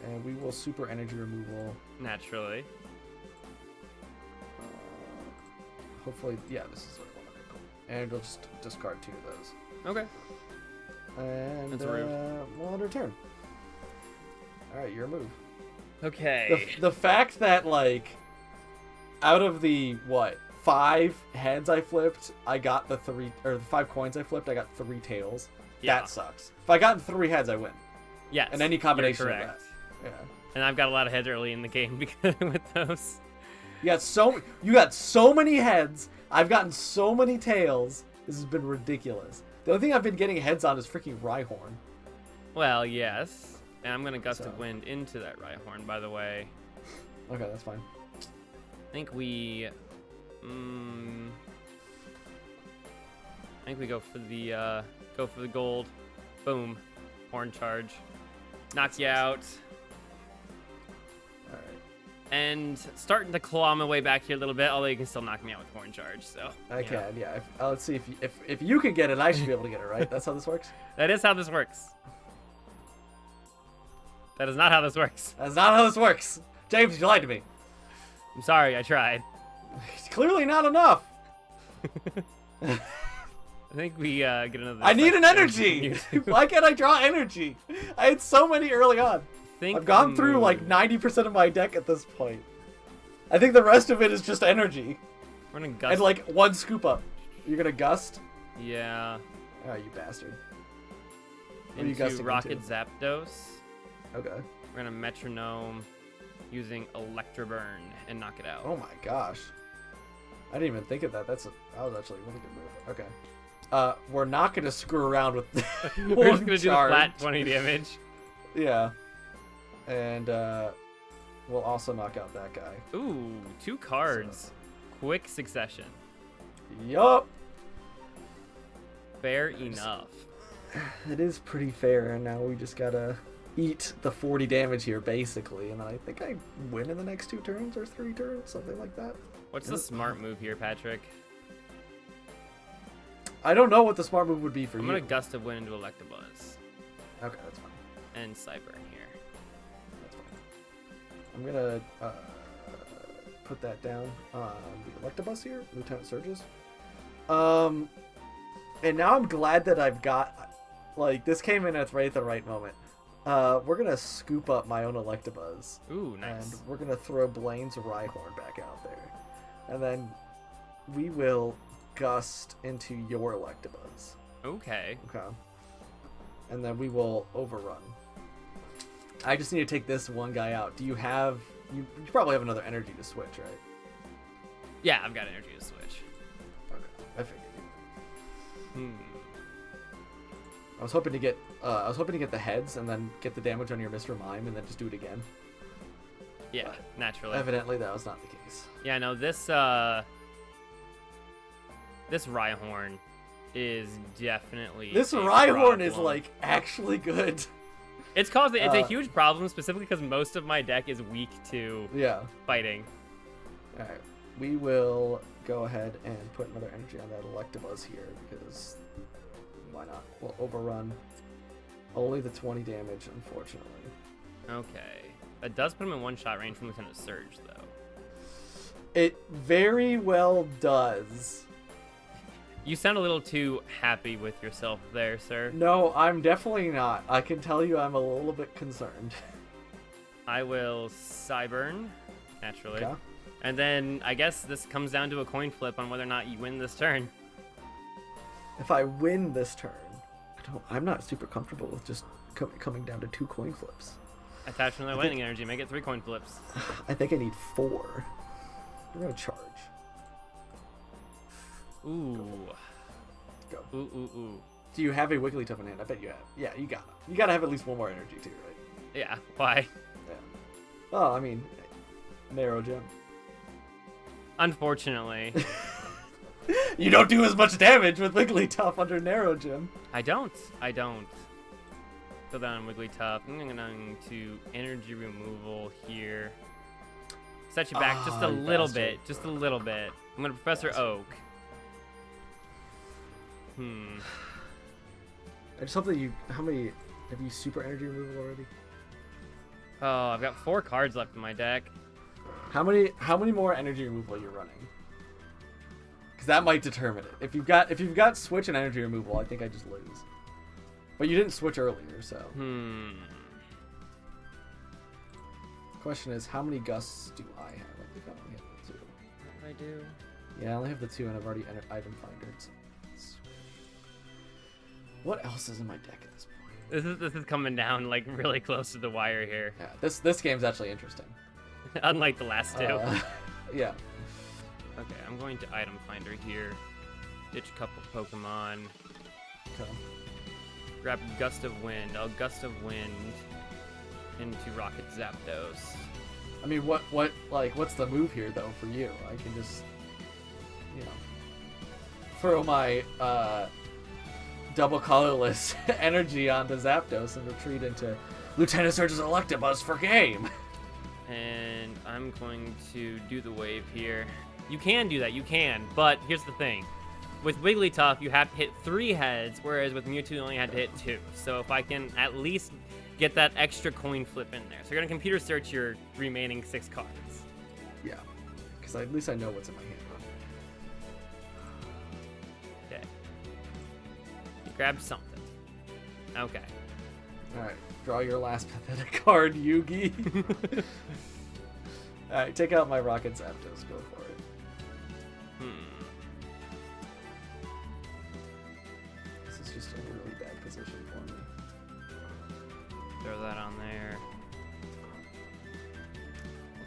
[SPEAKER 1] And we will super energy removal.
[SPEAKER 2] Naturally.
[SPEAKER 1] Hopefully, yeah, this is what I want. Okay, cool. And we'll just discard two of those.
[SPEAKER 2] Okay.
[SPEAKER 1] And
[SPEAKER 2] That's rude.
[SPEAKER 1] we'll end our turn. All right, your move.
[SPEAKER 2] Okay.
[SPEAKER 1] The fact that like, out of the 5 heads I flipped, I got the 5 coins I flipped, I got 3 tails.
[SPEAKER 2] Yeah.
[SPEAKER 1] That sucks. If I got 3 heads, I win.
[SPEAKER 2] Yes.
[SPEAKER 1] And any combination
[SPEAKER 2] you're
[SPEAKER 1] of
[SPEAKER 2] correct.
[SPEAKER 1] that. Yeah.
[SPEAKER 2] And I've got a lot of heads early in the game because with those.
[SPEAKER 1] You got so many heads. I've gotten so many tails. This has been ridiculous. The only thing I've been getting heads on is freaking Rhyhorn.
[SPEAKER 2] Well, yes. And I'm going to Gust of Wind into that Rhyhorn, by the way.
[SPEAKER 1] Okay, that's fine.
[SPEAKER 2] I think we go for the gold. Boom. Horn charge. Knock you out.
[SPEAKER 1] All right.
[SPEAKER 2] And starting to claw my way back here a little bit, although you can still knock me out with horn charge. So
[SPEAKER 1] I can, yeah. Let's see if you can get it, I should be able to get it, right? That's how this works.
[SPEAKER 2] That is how this works. That is not how this works.
[SPEAKER 1] That's not how this works. James, you lied to me.
[SPEAKER 2] I'm sorry, I tried.
[SPEAKER 1] It's clearly not enough.
[SPEAKER 2] I think we get another.
[SPEAKER 1] I need an energy. Why can't I draw energy? I had so many early on. I've gone through like 90% of my deck at this point. I think the rest of it is just energy.
[SPEAKER 2] We're gonna gust.
[SPEAKER 1] And like 1 scoop up. You're gonna gust?
[SPEAKER 2] Yeah.
[SPEAKER 1] Oh, you bastard. What are you
[SPEAKER 2] Into
[SPEAKER 1] gusting
[SPEAKER 2] Rocket
[SPEAKER 1] into?
[SPEAKER 2] Zapdos.
[SPEAKER 1] Okay.
[SPEAKER 2] We're gonna metronome using Electroburn and knock it out.
[SPEAKER 1] Oh my gosh. I didn't even think of that. That was actually a really good move. Okay. We're not gonna screw around with
[SPEAKER 2] We're just gonna do the flat 20 damage.
[SPEAKER 1] Yeah. And we'll also knock out that guy.
[SPEAKER 2] Ooh, 2 cards.
[SPEAKER 1] So.
[SPEAKER 2] Quick succession.
[SPEAKER 1] Yup.
[SPEAKER 2] Fair enough.
[SPEAKER 1] It is pretty fair, and now we just gotta eat the 40 damage here, basically, and then I think I win in the next 2 turns or 3 turns, something like that.
[SPEAKER 2] What's the smart move here, Patrick?
[SPEAKER 1] I don't know what the smart move would be for you.
[SPEAKER 2] I'm gonna Gust of Wind into Electabuzz.
[SPEAKER 1] Okay, that's fine.
[SPEAKER 2] And Cyburn here.
[SPEAKER 1] That's fine. I'm gonna put that down on the Electabuzz here, Lieutenant Surges. And now I'm glad that I've got, like, this came in at the right moment. We're gonna scoop up my own Electabuzz.
[SPEAKER 2] Ooh, nice.
[SPEAKER 1] And we're gonna throw Blaine's Rhyhorn back out there. And then we will Gust into your Electabuzz.
[SPEAKER 2] Okay.
[SPEAKER 1] Okay. And then we will overrun. I just need to take this one guy out. Do you have... You probably have another energy to switch, right?
[SPEAKER 2] Yeah, I've got energy to switch.
[SPEAKER 1] Okay. I figured. I was hoping to get the heads and then get the damage on your Mr. Mime and then just do it again.
[SPEAKER 2] Yeah,
[SPEAKER 1] But
[SPEAKER 2] naturally.
[SPEAKER 1] evidently that was not the case.
[SPEAKER 2] Yeah, no, this Rhyhorn is definitely
[SPEAKER 1] This
[SPEAKER 2] a
[SPEAKER 1] Rhyhorn is
[SPEAKER 2] problem.
[SPEAKER 1] like actually good.
[SPEAKER 2] It's a huge problem specifically because most of my deck is weak to
[SPEAKER 1] Yeah.
[SPEAKER 2] fighting.
[SPEAKER 1] All right. We will go ahead and put another energy on that Electabuzz here because why not? We'll overrun only the 20 damage, unfortunately.
[SPEAKER 2] Okay. It does put him in one-shot range from Lieutenant Surge, though.
[SPEAKER 1] It very well does.
[SPEAKER 2] You sound a little too happy with yourself there, sir.
[SPEAKER 1] No, I'm definitely not. I can tell you I'm a little bit concerned.
[SPEAKER 2] I will Cyburn, naturally.
[SPEAKER 1] Okay.
[SPEAKER 2] And then I guess this comes down to a coin flip on whether or not you win this turn.
[SPEAKER 1] If I win this turn, I'm not super comfortable with just coming down to 2 coin flips.
[SPEAKER 2] Attach another lightning energy, make it 3 coin flips.
[SPEAKER 1] I think I need 4. I'm gonna charge.
[SPEAKER 2] Ooh.
[SPEAKER 1] Go.
[SPEAKER 2] Ooh.
[SPEAKER 1] Do you have a Wigglytuff in hand? I bet you have. Yeah, you got it. You gotta have at least 1 more energy too, right?
[SPEAKER 2] Yeah, why?
[SPEAKER 1] Yeah. Well, I mean, narrow gem.
[SPEAKER 2] Unfortunately.
[SPEAKER 1] You don't do as much damage with Wigglytuff under narrow gem.
[SPEAKER 2] I don't. Go down Wigglytuff. I'm going to energy removal here. Set you back just a little bit. Just a little bit. I'm going to Professor Oak.
[SPEAKER 1] I just hope that how many, have you super energy removal already?
[SPEAKER 2] Oh, I've got 4 cards left in my deck.
[SPEAKER 1] How many more energy removal are you running? Because that might determine it. If you've got switch and energy removal, I think I just lose. But you didn't switch earlier, so. The question is, how many gusts do I have? I think I only have the 2.
[SPEAKER 2] I do.
[SPEAKER 1] Yeah, I only have the 2, and I've already entered item finders. What else is in my deck at this point?
[SPEAKER 2] This is coming down like really close to the wire here.
[SPEAKER 1] Yeah, this game's actually interesting.
[SPEAKER 2] Unlike the last 2.
[SPEAKER 1] Yeah.
[SPEAKER 2] Okay, I'm going to item finder here. Ditch a couple Pokemon.
[SPEAKER 1] Okay.
[SPEAKER 2] Grab Gust of Wind. I'll Gust of Wind into Rocket Zapdos.
[SPEAKER 1] I mean, what's the move here though for you? I can just, throw my double colorless energy onto Zapdos and retreat into Lieutenant Surge's Electabuzz for game.
[SPEAKER 2] And I'm going to do the wave here. You can do that, you can, but here's the thing. With Wigglytuff, you have to hit 3 heads, whereas with Mewtwo, you only had to hit 2. So if I can at least get that extra coin flip in there. So you're going to computer search your remaining 6 cards.
[SPEAKER 1] Yeah, because at least I know what's in my hand.
[SPEAKER 2] Okay. You grabbed something. Okay.
[SPEAKER 1] Alright, draw your last pathetic card, Yugi. Alright, take out my Rocket Zapdos, go for it. This is just a really bad position for me.
[SPEAKER 2] Throw that on there.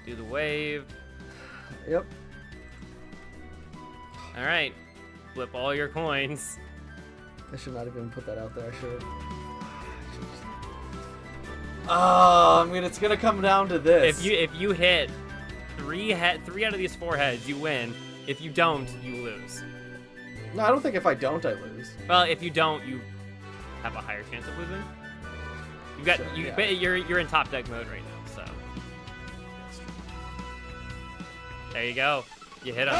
[SPEAKER 2] Do the wave.
[SPEAKER 1] Yep.
[SPEAKER 2] Alright. Flip all your coins.
[SPEAKER 1] I should not even put that out there, I should. Oh, I mean, it's gonna come down to this.
[SPEAKER 2] If you hit 3 out of these 4 heads, you win. If you don't, you lose.
[SPEAKER 1] No, I don't think if I don't, I lose.
[SPEAKER 2] Well, if you don't, you have a higher chance of losing. You've got you're in top deck mode right now, so. There you go. You hit them.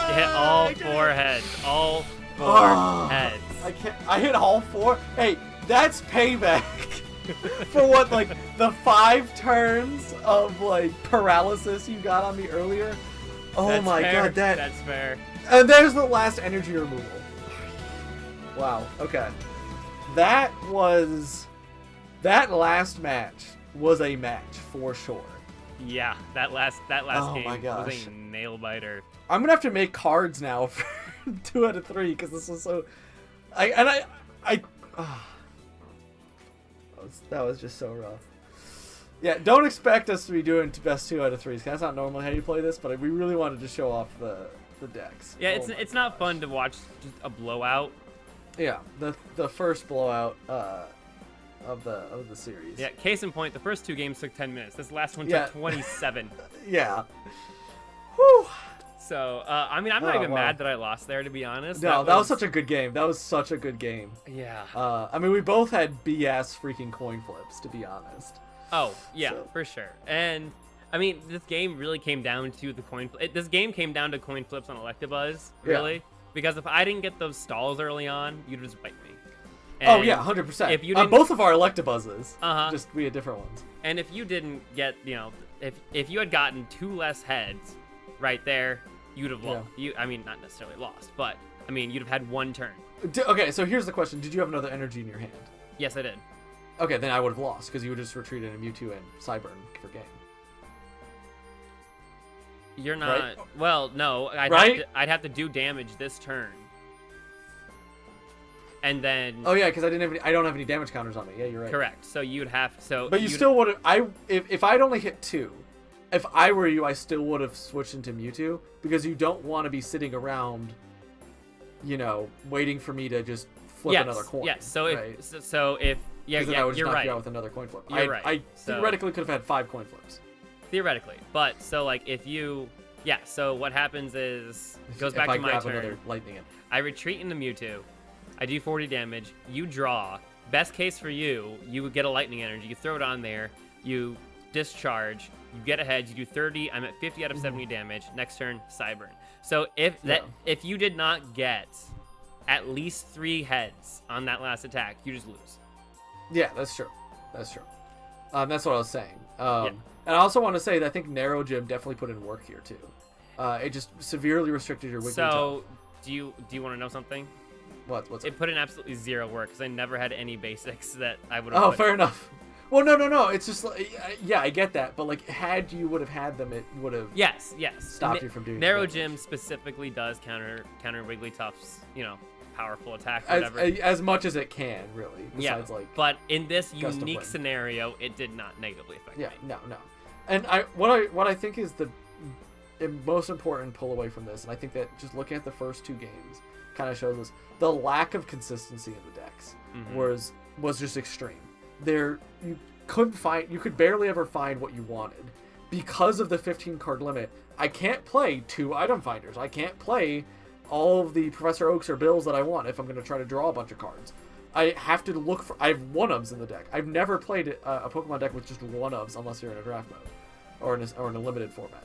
[SPEAKER 2] You hit all 4 heads. All 4 heads.
[SPEAKER 1] I hit all 4. Hey, that's payback. For what, like, the 5 turns of, like, paralysis you got on me earlier? Oh
[SPEAKER 2] That's
[SPEAKER 1] my
[SPEAKER 2] fair.
[SPEAKER 1] god,
[SPEAKER 2] That's fair.
[SPEAKER 1] And there's the last energy removal. Wow, okay. That last match was a match, for sure.
[SPEAKER 2] Yeah, that last
[SPEAKER 1] Oh
[SPEAKER 2] game
[SPEAKER 1] my gosh.
[SPEAKER 2] was a nail biter.
[SPEAKER 1] I'm gonna have to make cards now for 2 out of 3, because this was so... That was just so rough. Yeah, don't expect us to be doing best 2 out of 3s. That's not normally how you play this, but we really wanted to show off the decks.
[SPEAKER 2] Yeah, it's not fun to watch just a blowout.
[SPEAKER 1] Yeah, the first blowout of the series.
[SPEAKER 2] Yeah, case in point, the first 2 games took 10 minutes. This last one took 27.
[SPEAKER 1] Yeah. Whew.
[SPEAKER 2] So, I mean, I'm not even mad that I lost there, to be honest.
[SPEAKER 1] No, that was such a good game. That was such a good game.
[SPEAKER 2] Yeah.
[SPEAKER 1] I mean, we both had BS freaking coin flips, to be honest.
[SPEAKER 2] Oh, yeah, for sure. And, I mean, this game really came down to the coin flip. This game came down to coin flips on Electabuzz, really. Yeah. Because if I didn't get those stalls early on, you'd just bite me.
[SPEAKER 1] Oh yeah, 100%.
[SPEAKER 2] If you didn't,
[SPEAKER 1] both of our Electabuzzes,
[SPEAKER 2] Uh-huh.
[SPEAKER 1] just we had different ones.
[SPEAKER 2] and if you didn't get, if you had gotten 2 less heads, right there, you'd have lost. I mean, not necessarily lost, but I mean, you'd have had 1 turn.
[SPEAKER 1] Okay, so here's the question: did you have another energy in your hand?
[SPEAKER 2] Yes, I did.
[SPEAKER 1] Okay, then I would have lost because you would just retreat in a Mewtwo and Cyburn for game.
[SPEAKER 2] You're not.
[SPEAKER 1] Right?
[SPEAKER 2] Well, no.
[SPEAKER 1] Right?
[SPEAKER 2] I'd have to do damage this turn. And then.
[SPEAKER 1] Oh yeah, because I don't have any damage counters on me. Yeah, you're right.
[SPEAKER 2] Correct. So you'd have.
[SPEAKER 1] But you still would have. If I'd only hit 2, if I were you, I still would have switched into Mewtwo because you don't want to be sitting around, waiting for me to just flip another coin.
[SPEAKER 2] Yes. So if
[SPEAKER 1] right?
[SPEAKER 2] yeah,
[SPEAKER 1] then I would just
[SPEAKER 2] you're
[SPEAKER 1] knock
[SPEAKER 2] right.
[SPEAKER 1] you out with another coin flip.
[SPEAKER 2] You're right.
[SPEAKER 1] I theoretically could have had 5 coin flips.
[SPEAKER 2] Theoretically, but so like if you. Yeah, so what happens is, goes back to my turn.
[SPEAKER 1] Another lightning in.
[SPEAKER 2] I retreat into Mewtwo. I do 40 damage. You draw. Best case for you, you would get a lightning energy. You throw it on there. You discharge. You get ahead. You do 30. I'm at 50 out of 70 damage. Next turn, Cyburn. So if you did not get at least 3 heads on that last attack, you just lose.
[SPEAKER 1] Yeah, that's true. That's true. That's what I was saying. And I also want to say that I think Narrow Gym definitely put in work here too. It just severely restricted your Wigglytuff.
[SPEAKER 2] So, do you want to know something?
[SPEAKER 1] What's
[SPEAKER 2] it? Put in absolutely 0 work because I never had any basics that I would have.
[SPEAKER 1] Oh, fair enough. Well, no. It's just yeah, I get that, but like, had you would have had them, it would have stopped you from doing.
[SPEAKER 2] Narrow Gym specifically does counter Wigglytuff's powerful attack, whatever.
[SPEAKER 1] As much as it can, really. Besides,
[SPEAKER 2] but in this unique scenario, it did not negatively affect me.
[SPEAKER 1] No. And what I think is the most important pull away from this, and I think that just looking at the first 2 games kind of shows us the lack of consistency in the decks was just extreme. You could barely ever find what you wanted because of the 15 card limit. I can't play 2 item finders. I can't play all of the Professor Oaks or Bills that I want if I'm going to try to draw a bunch of cards. I have to look for. I have 1-ofs in the deck. I've never played a Pokemon deck with just 1-ofs unless you're in a draft mode or in a limited format.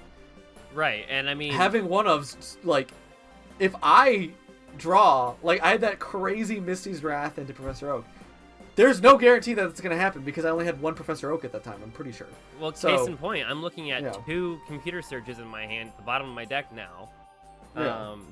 [SPEAKER 2] Right, and I mean
[SPEAKER 1] having 1-ofs, like, if I draw, like, I had that crazy Misty's Wrath into Professor Oak. There's no guarantee that it's going to happen because I only had 1 Professor Oak at that time. I'm pretty sure.
[SPEAKER 2] Well, case in point, I'm looking at 2 computer searches in my hand at the bottom of my deck now.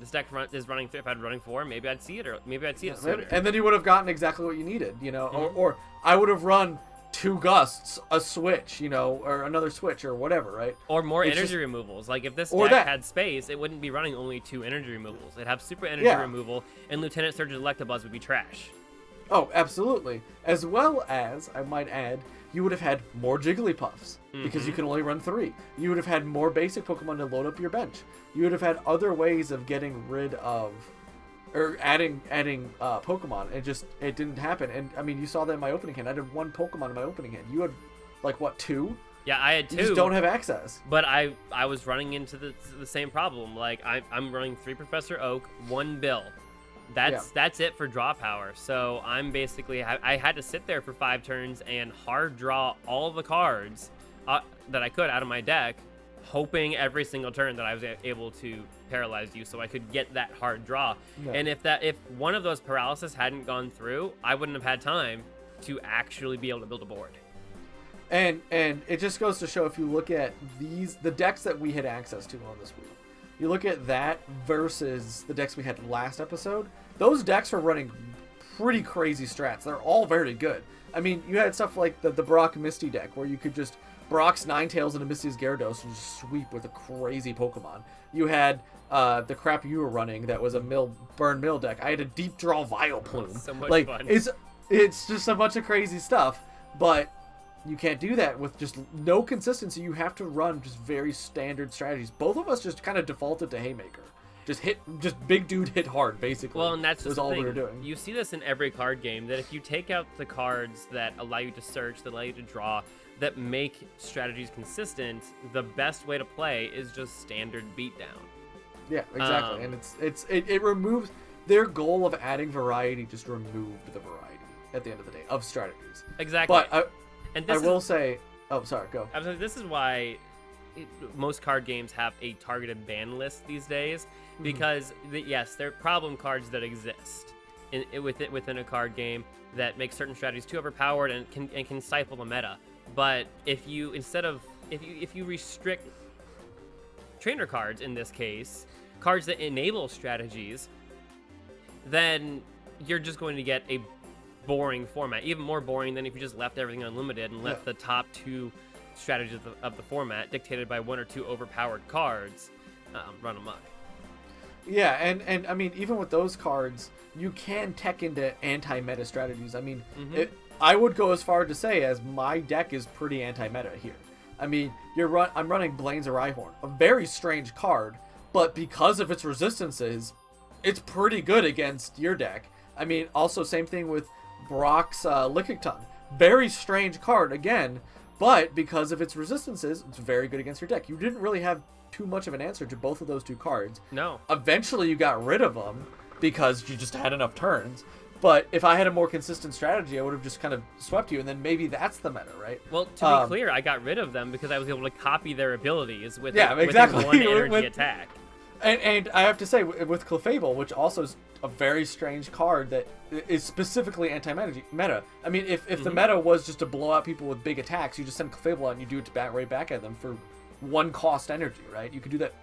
[SPEAKER 2] This deck is running. If I'd running 4, maybe I'd see it, or maybe I'd see it sooner.
[SPEAKER 1] And then you would have gotten exactly what you needed, or I would have run 2 Gusts, a switch, or another switch, or whatever, right?
[SPEAKER 2] Or more energy removals. Like if this deck had space, it wouldn't be running only 2 energy removals. It'd have super energy removal, and Lieutenant Surge's Electabuzz would be trash.
[SPEAKER 1] Oh, absolutely. As well as, I might add, you would have had more Jigglypuffs because you can only run 3. You would have had more basic Pokemon to load up your bench. You would have had other ways of getting rid of, or adding Pokemon. It didn't happen. And I mean, you saw that in my opening hand. I had 1 Pokemon in my opening hand. You had, like, what, 2?
[SPEAKER 2] Yeah, I had 2.
[SPEAKER 1] You just don't have access.
[SPEAKER 2] But I was running into the same problem. Like I'm running 3 Professor Oak, 1 Bill. That's it for draw power. So I'm basically I had to sit there for 5 turns and hard draw all the cards that I could out of my deck, hoping every single turn that I was able to paralyze you, so I could get that hard draw. Yeah. And if one of those paralysis hadn't gone through, I wouldn't have had time to actually be able to build a board.
[SPEAKER 1] And it just goes to show, if you look at the decks that we had access to on this week, you look at that versus the decks we had last episode, those decks are running pretty crazy strats. They're all very good. I mean, you had stuff like the Brock Misty deck, where you could just Brock's Ninetales into Misty's Gyarados and just sweep with a crazy Pokemon. You had the crap you were running that was a Burn Mill deck. I had a Deep Draw Vileplume.
[SPEAKER 2] So much fun.
[SPEAKER 1] It's just a bunch of crazy stuff, but you can't do that with just no consistency. You have to run just very standard strategies. Both of us just kind of defaulted to Haymaker. Just big dude hit hard, basically.
[SPEAKER 2] Well, and that's
[SPEAKER 1] was all we were doing.
[SPEAKER 2] You see this in every card game, that if you take out the cards that allow you to search, that allow you to draw, that make strategies consistent, the best way to play is just standard beatdown.
[SPEAKER 1] Yeah, exactly. And it removes their goal of adding variety. Just removed the variety at the end of the day of strategies.
[SPEAKER 2] Exactly.
[SPEAKER 1] But I will say, oh, sorry, go.
[SPEAKER 2] This is why most card games have a targeted ban list these days, because yes, there are problem cards that exist, within a card game that makes certain strategies too overpowered and can stifle the meta. But if you restrict trainer cards, in this case, cards that enable strategies, then you're just going to get a boring format, even more boring than if you just left everything unlimited and left the top two strategies of the format, dictated by one or two overpowered cards, run amok.
[SPEAKER 1] Yeah, and I mean, even with those cards, you can tech into anti-meta strategies. I mean, I would go as far to say as my deck is pretty anti-meta here. I mean, I'm running Blaine's Rhyhorn, a very strange card, but because of its resistances, it's pretty good against your deck. I mean, also same thing with Brock's Lickitung. Very strange card again, but because of its resistances, it's very good against your deck. You didn't really have too much of an answer to both of those two cards.
[SPEAKER 2] No.
[SPEAKER 1] Eventually you got rid of them because you just had enough turns. But if I had a more consistent strategy, I would have just kind of swept you, and then maybe that's the meta, right?
[SPEAKER 2] Well, to be clear, I got rid of them because I was able to copy their abilities with
[SPEAKER 1] exactly.
[SPEAKER 2] one energy attack.
[SPEAKER 1] And I have to say, with Clefable, which also is a very strange card that is specifically anti-meta. I mean, if the meta was just to blow out people with big attacks, you just send Clefable out and you do it right back at them for one cost energy, right? You could do that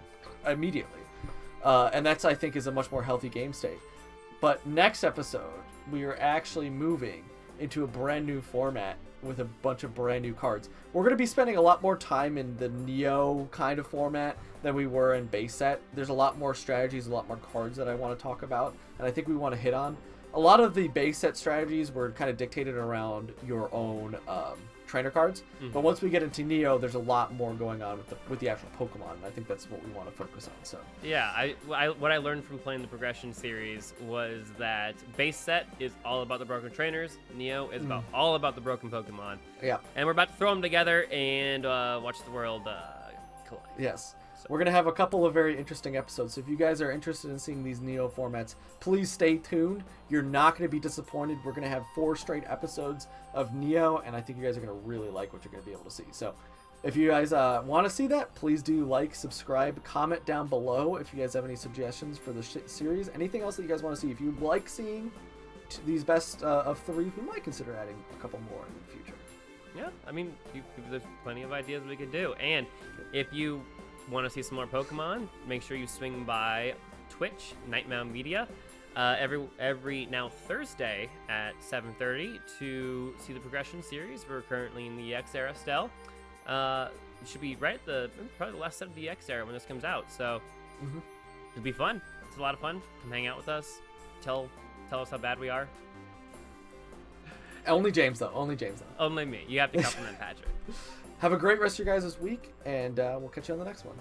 [SPEAKER 1] immediately. And that's, I think, is a much more healthy game state. But next episode, we are actually moving into a brand new format with a bunch of brand new cards. We're going to be spending a lot more time in the Neo kind of format than we were in base set. There's a lot more strategies, a lot more cards that I want to talk about, and I think we want to hit on. A lot of the base set strategies were kind of dictated around your own trainer cards, but once we get into Neo, there's a lot more going on with the actual Pokemon, and I think that's what we want to focus on. So
[SPEAKER 2] yeah, what I learned from playing the Progression series was that base set is all about the broken trainers, Neo is all about the broken Pokemon.
[SPEAKER 1] Yeah,
[SPEAKER 2] and we're about to throw them together and watch the world collide.
[SPEAKER 1] Yes. We're going to have a couple of very interesting episodes. So if you guys are interested in seeing these Neo formats, please stay tuned. You're not going to be disappointed. We're going to have 4 straight episodes of Neo, and I think you guys are going to really like what you're going to be able to see. So if you guys want to see that, please do like, subscribe, comment down below if you guys have any suggestions for the series. Anything else that you guys want to see. If you like seeing these best of 3, we might consider adding a couple more in the future.
[SPEAKER 2] Yeah, I mean, there's plenty of ideas we could do. And if you want to see some more Pokemon, make sure you swing by Twitch, Nightmare Media, every now Thursday at 7:30 to see the Progression series. We're currently in the EX era still. It should be right at probably the last set of the EX era when this comes out. So it'll be fun. It's a lot of fun. Come hang out with us. Tell us how bad we are.
[SPEAKER 1] Only James though. Only
[SPEAKER 2] me. You have to compliment Patrick.
[SPEAKER 1] Have a great rest of your guys' week, and we'll catch you on the next one.